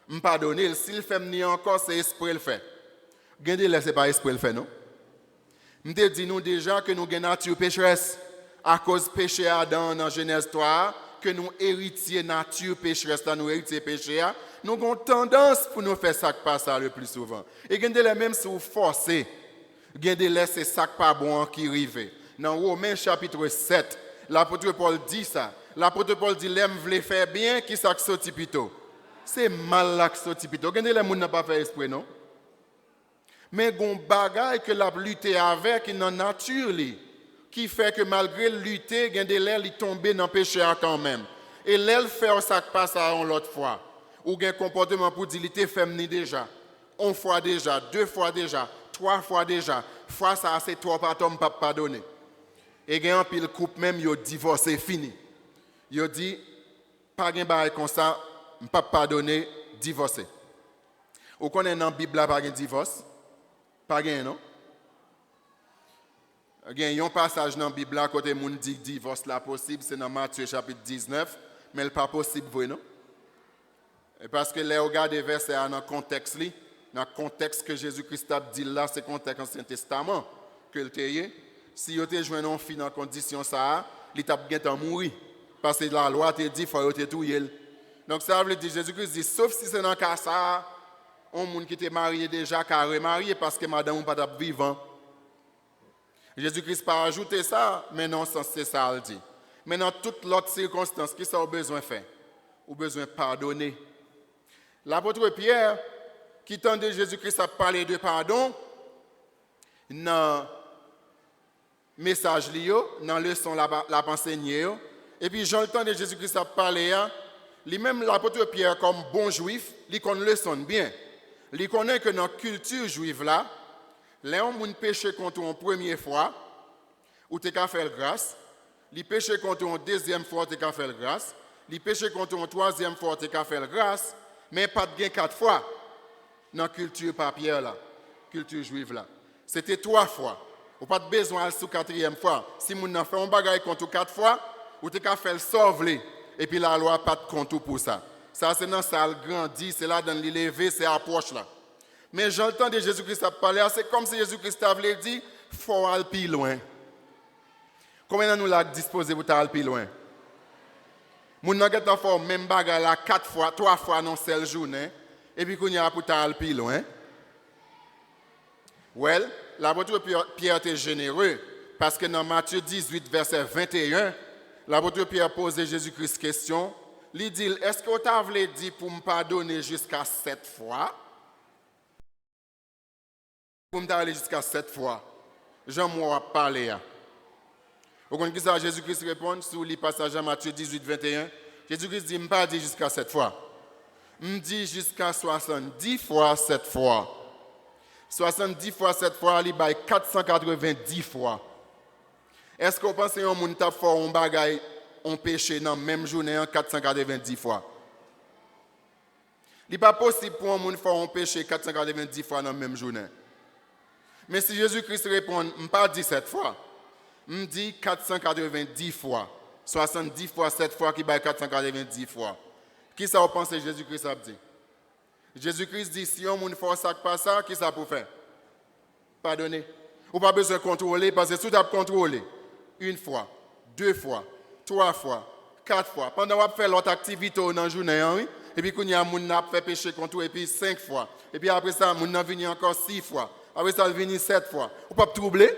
Me pardonner s'il fait ni encore c'est esprit le fait. Gende là c'est pas esprit le fait non. Me dit nous déjà que nous gagne nature pécheresse à cause péché Adam dans Genèse 3. Que nous héritiers nature pécheresse, nous héritiers péché, nous avons tendance pour nous faire ça qui passe le plus souvent. Et il y a même si vous forcez, il y a des c'est ça qui pas bon qui arrive. Dans Romains chapitre 7, l'apôtre Paul dit ça. L'apôtre Paul dit l'aime voulait faire bien, qui ça qui sorti plutôt. C'est mal là qui sorti plutôt. Il y a des gens qui n'ont pas fait esprit, non? Mais il y a des bagailles que la lutter avec dans la nature. Qui fait que malgré lutter, il y a des lèvres qui tombent dans le péché quand même. Et l'elle fait ça qui passe à l'autre fois. Ou il y a un comportement pour dire qu'il fait déjà. 1 fois déjà, 2 fois déjà, 3 fois déjà. Fois ça, c'est 3 par ton pas pardonner. Et il y a un pile couple même, il a divorcé, fini. Il a dit, pas de bail comme ça, pas pardonner, divorcer. Ou qu'on est dans la Bible, pas de divorce? Pas de non? Il y a un passage dans la Bible à côté moun dit que divorce là possible, c'est dans Matthieu chapitre 19, mais ce n'est pas possible, vous non? Parce que les regards des versets dans le contexte, dans le contexte que Jésus-Christ a dit là, c'est le contexte de l'Ancien Testament que le teye. Si vous avez joué un fille dans condition ça, il t'a bien mourir. Parce que la loi te dit qu'il faut te tuer. Donc ça veut dire Jésus-Christ dit, sauf si c'est dans le cas ça, un monde qui était marié déjà, qui a remarié parce que madame n'est pas vivant. Jésus-Christ n'a pas ajouté ça, mais non, c'est ça, il dit. Mais dans toutes l'autre circonstances, qu'est-ce qu'on a besoin de faire? On a besoin de pardonner. L'apôtre Pierre, qui tendait Jésus-Christ à parler de pardon, dans message liyo, dans leçon la enseigné. Et puis Jean le temps de Jésus-Christ a parlé, lui-même l'apôtre Pierre comme bon juif, il connaît le son bien. Il connaît que dans la culture juive là, les gens qui péché contre une première fois, ou tu as fait grâce, les péché contre une deuxième fois, tu as fait grâce, les péché contre une troisième fois, tu as fait grâce, mais pas de gain 4 fois dans la culture papier là, culture juive là. C'était 3 fois. Ou pas de besoin de la 4e fois. Si vous avez fait un bagage contre 4 fois, ou tu as fait le sauver, et puis la loi pas de compte pour ça. Ça, c'est dans ça, le grandit, c'est là dans l'élevé, c'est approche là. Mais j'entends de Jésus-Christ parler, c'est comme si Jésus-Christ avait dit, il faut aller plus loin. Combien de nous l'avons disposé pour aller plus loin? Nous avons fait même bagage là 4 fois, 3 fois dans cette journée, et puis qu'on y a pour aller plus loin. Well, l'apôtre Pierre était généreux, parce que dans Matthieu 18, verset 21, l'apôtre Pierre posait Jésus-Christ question. Il dit, est-ce que tu avais dit pour me pardonner jusqu'à 7 fois? Pour me pardonner jusqu'à 7 fois. Jean-moi parler. Vous comprenez ça? Jésus-Christ répond sur le passage à Matthieu 18, 21. Jésus-Christ dit, je ne pas dit jusqu'à 7 fois. Je me dis jusqu'à 70 fois 7 fois. 70 fois 7 fois, il y a 490 fois. Est-ce que vous pensez que vous avez fait un bagage, un péché dans la même journée 490 fois? Il n'est pas possible pour un monde faire un péché 490 fois dans la même journée. Mais si Jésus-Christ répond, je ne pas dit 7 fois, je dis 490 fois. 70 fois 7 fois qui bat 490 fois. Qui ça vous pensez que Jésus-Christ a dit? Jésus-Christ dit, si on ne fait ça pas ça, qui ça pour faire? Pardonner. Ou pas besoin de contrôler, parce que si tu as contrôlé, 1 fois, 2 fois, 3 fois, 4 fois, pendant que tu fais l'autre activité dans la journée, oui? Et puis quand il y a un qui fait péché contre toi, et puis 5 fois, et puis après ça, il a venu encore 6 fois, après ça, il venu 7 fois. Ou pas troubler?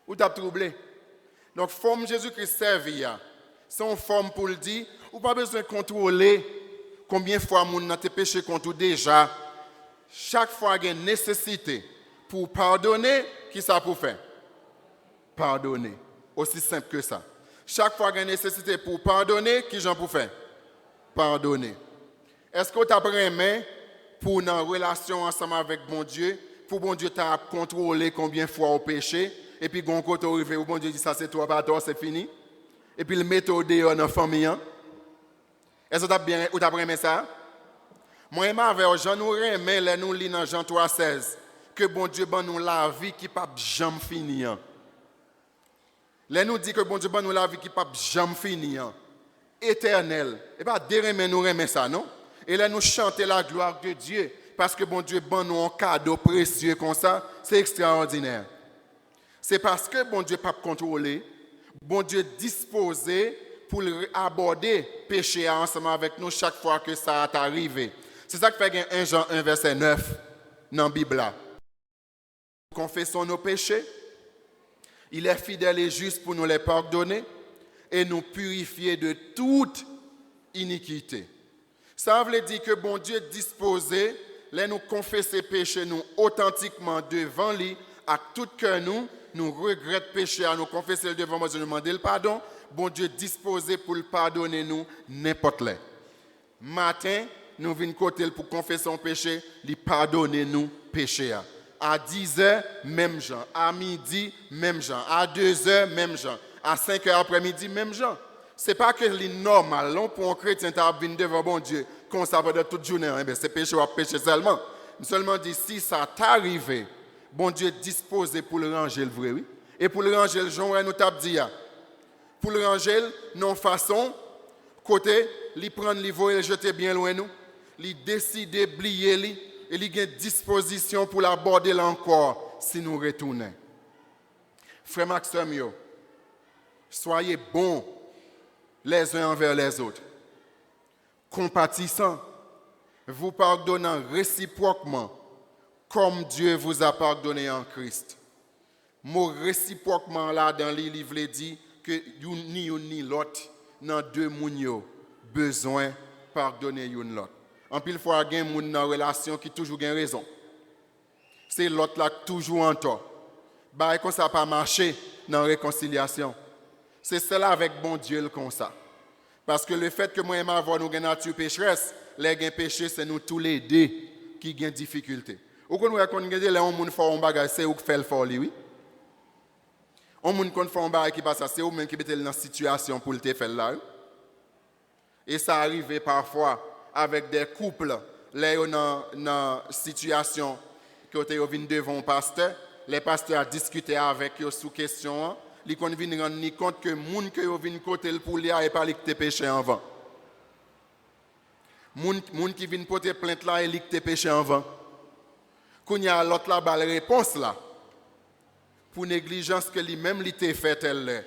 Ou t'as troublé? Donc, forme Jésus-Christ servi, c'est une forme pour le dire, ou pas besoin de contrôler combien de fois mon a péché contre déjà. Chaque fois il y a une nécessité pour pardonner, qui ça pour faire? Pardonner. Aussi simple que ça. Chaque fois il y a une nécessité pour pardonner, qui j'en pour faire? Pardonner. Est-ce que tu as pris pour une relation ensemble avec bon Dieu, pour bon Dieu t'a contrôlé combien de fois au péché? Et puis, quand on arrive, bon Dieu dit ça, c'est toi, pas toi, c'est fini. Et puis, le méthode dans la famille. Est-ce que tu as bien aimé ça? Moi, je nous remets, nous lisons dans Jean 3,16, que bon Dieu ban nous la vie qui ne peut jamais finir. Là, nous dit que bon Dieu ban nous la vie qui ne peut jamais finir. Éternel. Et pas déremer nous remet ça, non? Et là, nous chanter la gloire de Dieu, parce que bon Dieu ban nous un cadeau précieux comme ça, c'est extraordinaire. C'est parce que bon Dieu pas contrôlé, bon Dieu disposé pour aborder le péché ensemble avec nous chaque fois que ça est arrivé. C'est ça que fait 1 Jean 1, verset 9 dans la Bible. Confessons nos péchés, il est fidèle et juste pour nous les pardonner et nous purifier de toute iniquité. Ça veut dire que bon Dieu disposé, les nous confesser péché nous authentiquement devant lui, à tout cœur nous regrettons péché, à nous confesser devant moi, nous demander le pardon. Bon Dieu disposé pour le pardonner nous n'importe où. Matin, nous venons côté pour confesser son péché, lui pardonner nous péché. À 10h, même gens. À midi, même gens. À 2h, même gens. À 5h après-midi, même gens. Ce n'est pas que c'est normal pour un chrétien de venir devant bon Dieu, qu'on s'appelle de toute journée. C'est péché ou péché seulement. Seulement dit, si ça t'arrive, bon Dieu disposé pour le ranger le vrai, oui. Et pour le ranger le genre, nous t'avons dit, pour le ranger, non façon, côté, lui prendre les voies et le jeter bien loin nous, lui décider d'oublier lui, et lui a disposition pour l'aborder là encore si nous retournons. Frère Maxime, soyez bons les uns envers les autres, compatissants, vous pardonnant réciproquement, comme Dieu vous a pardonné en Christ. Mot réciproquement là dans les livres dit que ni l'autre dans deux moun besoin pardonner une l'autre. En pile fois il y a moun dans relation qui toujours gagne raison. C'est l'autre là toujours en tort. bah comme ça pas marché dans la réconciliation. C'est cela avec bon Dieu comme ça. Parce que le fait que moi et ma voix nous avons une nature pécheresse, les gens péchés, c'est nous tous les deux qui avons des difficultés. Ou qu'on voit qu'on a des gens qui font un bagage, c'est eux qui font le fort, oui. On moun kon font un bagage qui passe, c'est eux même qui mettent dans la situation pour le faire là. Et ça arrive parfois avec des couples, là dans une situation que vous venez devant un pasteur, les pasteurs a discuté avec eux sous question, ils ne viennent rendre compte que les gens qui viennent côté pour lui et pas les qui péché avant. Les gens qui viennent porter plainte là et les qui péché avant. Quand il y a l'autre là, la réponse là, pour négligence que lui-même lui t'a fait elle.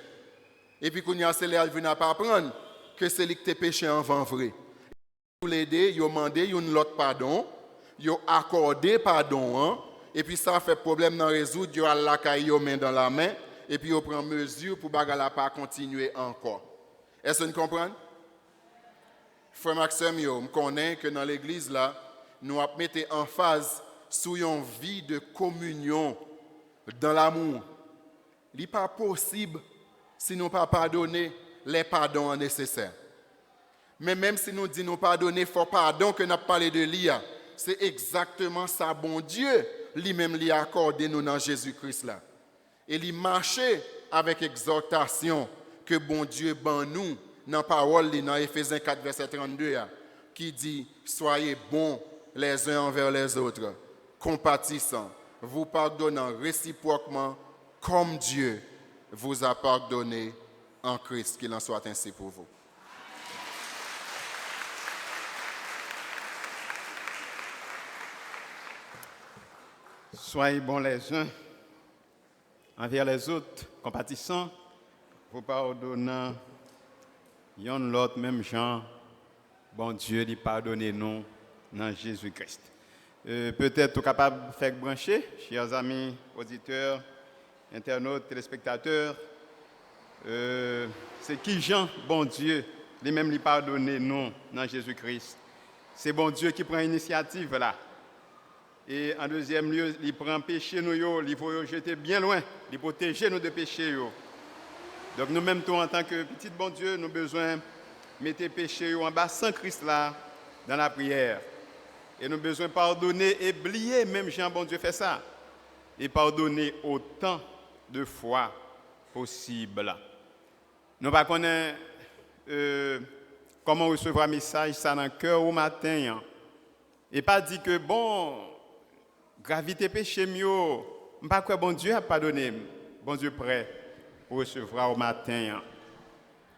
Et puis quand il y a celle là, il vient pas apprendre que c'est lui qui péché avant vrai. Tous les deux, ils ont demandé une l'autre pardon, ils ont accordé pardon, hein? Et puis ça fait problème dans résoudre, ils ont la caille main dans la main, et puis ils prennent mesure pour bagala pas continuer encore. Est-ce que vous comprenez? Frère Maxime, je connais que dans l'église là, nous avons mis en phase sur une vie de communion dans l'amour. Il n'est pas possible si nous ne pas pardonner les pardons nécessaires. Mais même si nous disons pardonner, il faut pardon que nous avons parlé de l'IA. C'est exactement ça, bon Dieu, lui-même lui a accordé nous dans Jésus-Christ là. Et il marchait avec exhortation que bon Dieu ban nous dans la parole dans Éphésiens 4, verset 32, qui dit « Soyez bons les uns envers les autres, compatissants, vous pardonnant réciproquement comme Dieu vous a pardonné en Christ, qu'il en soit ainsi pour vous. » Soyez bons les uns envers les autres, compatissants, vous pardonnant yon l'autre même gens, bon Dieu lui pardonne nous dans Jésus-Christ. Peut-être vous capable de faire brancher, chers amis, auditeurs, internautes, téléspectateurs, c'est qui Jean, bon Dieu, lui-même lui pardonne nous dans Jésus-Christ. C'est bon Dieu qui prend l'initiative là. Et en deuxième lieu, il prend péché nous, il faut jeter bien loin, il protéger nous de péché. Donc nous-mêmes, en tant que petit bon Dieu, nous avons besoin de mettre péché en bas sans Christ là, dans la prière. Et nous avons besoin de pardonner et oublier, même Jean, bon Dieu fait ça. Et pardonner autant de fois possible. Nous ne connaissons pas comment recevoir un message ça dans le cœur au matin. Et pas dire que bon, gravité péché mieux, je ne sais pas bon Dieu a pardonné. Bon Dieu prêt pour recevoir au matin.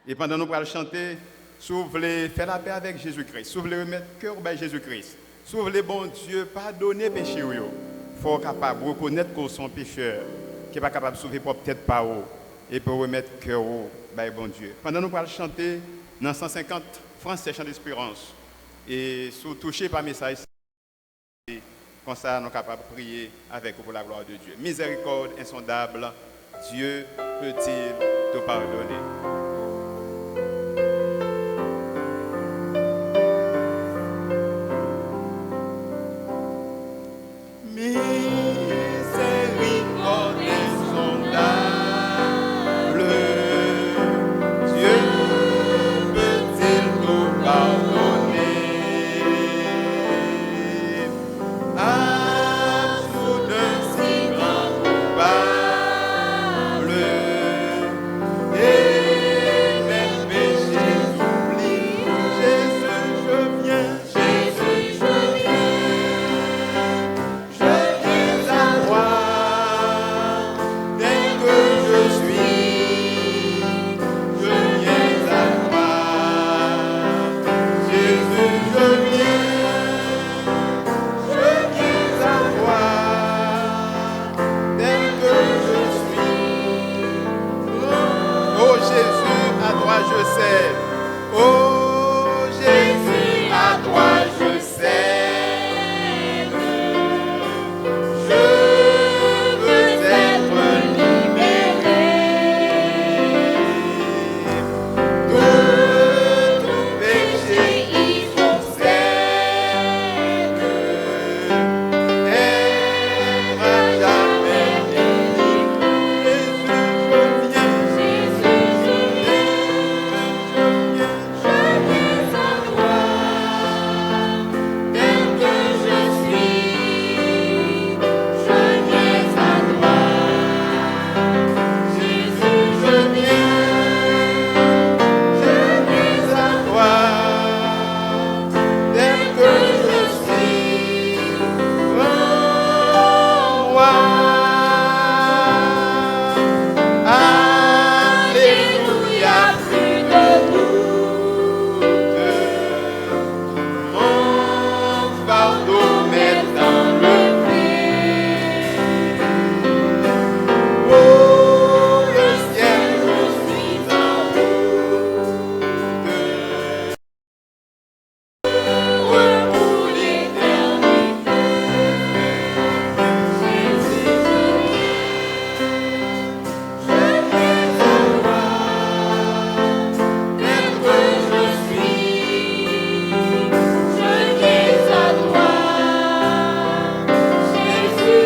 Et pendant que nous allons chanter, si vous voulez faire la paix avec Jésus-Christ, si vous voulez remettre cœur à Jésus-Christ, si vous voulez, bon Dieu, pardonner péché, il faut être capable de reconnaître qu'on sont pécheurs, qui n'est pas capable de sauver propre tête par eux, et pour remettre cœur au bon Dieu. Pendant que nous allons chanter dans 150 Français chants d'espérance, et si vous touchez par message, comme ça, nous sommes capables de prier avec vous pour la gloire de Dieu. Miséricorde insondable, Dieu peut-il te pardonner? Miséricorde insondable, Dieu peut-il nous pardonner? À tout d'un si grand coupable, et fardeau met dans le vide. Oh, le ciel, je suis en route. Heureux pour l'éternité. Jésus, je viens à toi, tel que je suis. Je viens à toi, Jésus,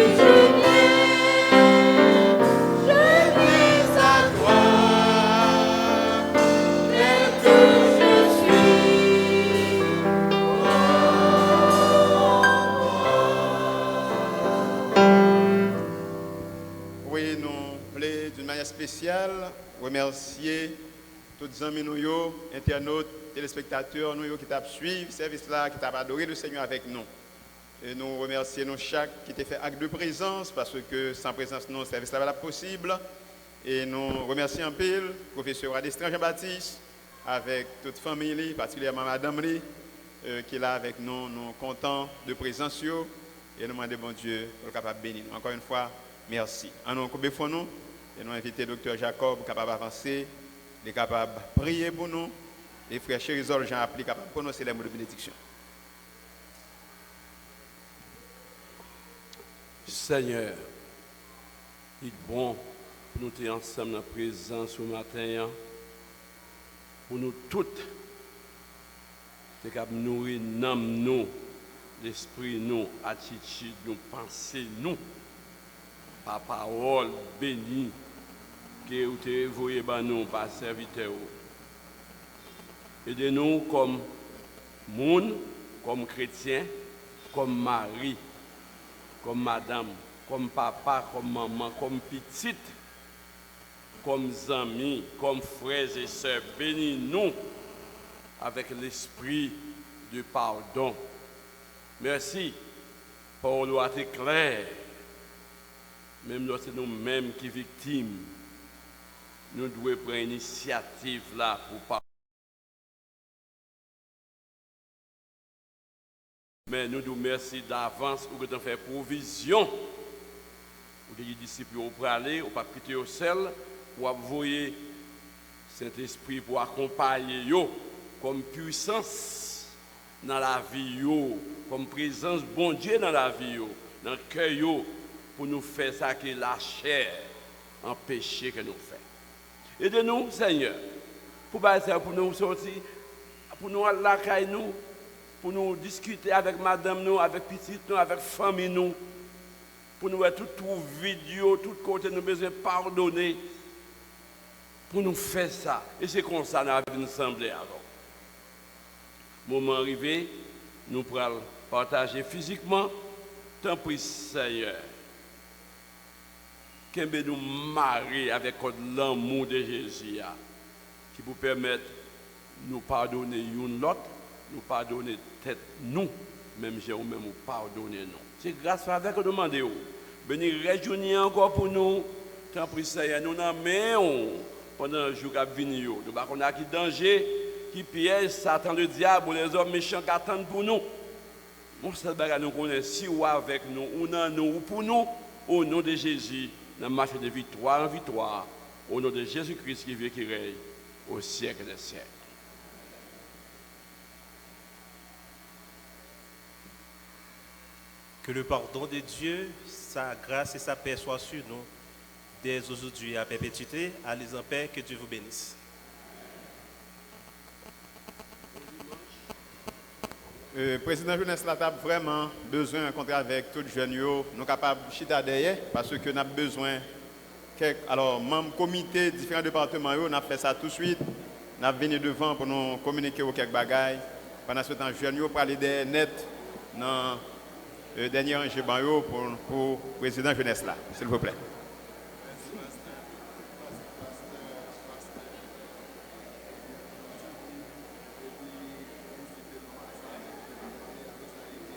je viens à toi, tel que je suis. Oui, nous voulons d'une manière spéciale remercier tous les amis, nous, internautes, téléspectateurs, nous qui t'ont suivi, service là, qui t'ont adoré le Seigneur avec nous. Et nous remercions nous chaque qui t'a fait acte de présence parce que sans présence, nous, le service là va être possible. Et nous remercions en pile, professeur Adestran Jean-Baptiste, avec toute famille, particulièrement Madame Lee, qui est là avec nous. Nous sommes contents de présence et nous demandons bon Dieu pour le capable de bénir. Encore une fois, merci. En nous combien nous et nous invitons le docteur Jacob capable d'avancer, il est capable de prier pour nous. Les frères Chérizol Jean appelé capable de prononcer les mots de bénédiction. Seigneur, il est bon pour nous être ensemble dans la présence ce matin, pour nous toutes, c'est capable de nourrir nous, l'esprit, nous, attitude, nous, pensée, nous, par parole bénie que vous avez envoyé par nous, par serviteur. Aidez-nous comme monde, comme chrétien, comme mari, comme madame, comme papa, comme maman, comme petite, comme amis, comme frères et sœurs. Bénis-nous avec l'esprit de pardon. Merci pour nous être clair. Même lorsque c'est nous-mêmes qui sommes victimes, nous devons prendre l'initiative là pour parler. Mais nous nous remercions d'avance pour que tu fait provision. Pour que les disciples pour aller, ou pas quitter au sel, pour envoyer Saint-Esprit pour accompagner yo comme puissance dans la vie yo, comme présence bon Dieu dans la vie yo, dans le cœur yo, pour nous faire ça que la chair empêcher que nous faisons. Aidez-nous, Seigneur, pour nous sortir, pour nous aller la caille nous, pour nous discuter avec madame nous, avec petite nous, avec famille nous, pour nous être tout vidéo, tout côté nous besoin pardonner, pour nous faire ça. Et c'est comme ça que nous ensemble avant. Moment arrivé, nous pourrons partager physiquement, tant pis Seigneur. Qu'un nous marier avec l'amour de Jésus, qui vous permettre de nous pardonner une l'autre, nous pardonner tête nous, même j'ai même nous pardonner nous. C'est grâce à avec nous demander. Venir réjouir encore pour nous, tant pis Seigneur, nous n'en mettons pendant le jour qui vient. Nous ne savons pas qui danger, qui piège Satan le diable, les hommes méchants qui attendent pour nous. Mon seul bagage nous connaît si ou avec nous, ou dans nous, ou pour nous, au nom de Jésus. Dans le marche de victoire en victoire, au nom de Jésus-Christ qui vit et qui règne au siècle des siècles. Que le pardon de Dieu, sa grâce et sa paix soient sur nous, dès aujourd'hui à perpétuité. Allez en paix, que Dieu vous bénisse. Président Jeunesse, là, tu as vraiment besoin de rencontrer avec tous les jeunes, nous sommes capables de chiter derrière, parce que nous avons besoin, alors, membres comité, différents départements, nous avons fait ça tout de suite, nous avons venu devant pour nous communiquer aux quelques bagailles. Pendant ce temps, les jeunes, pour aller derrière net, dans le dernier rangé pour le président Jeunesse, là, s'il vous plaît.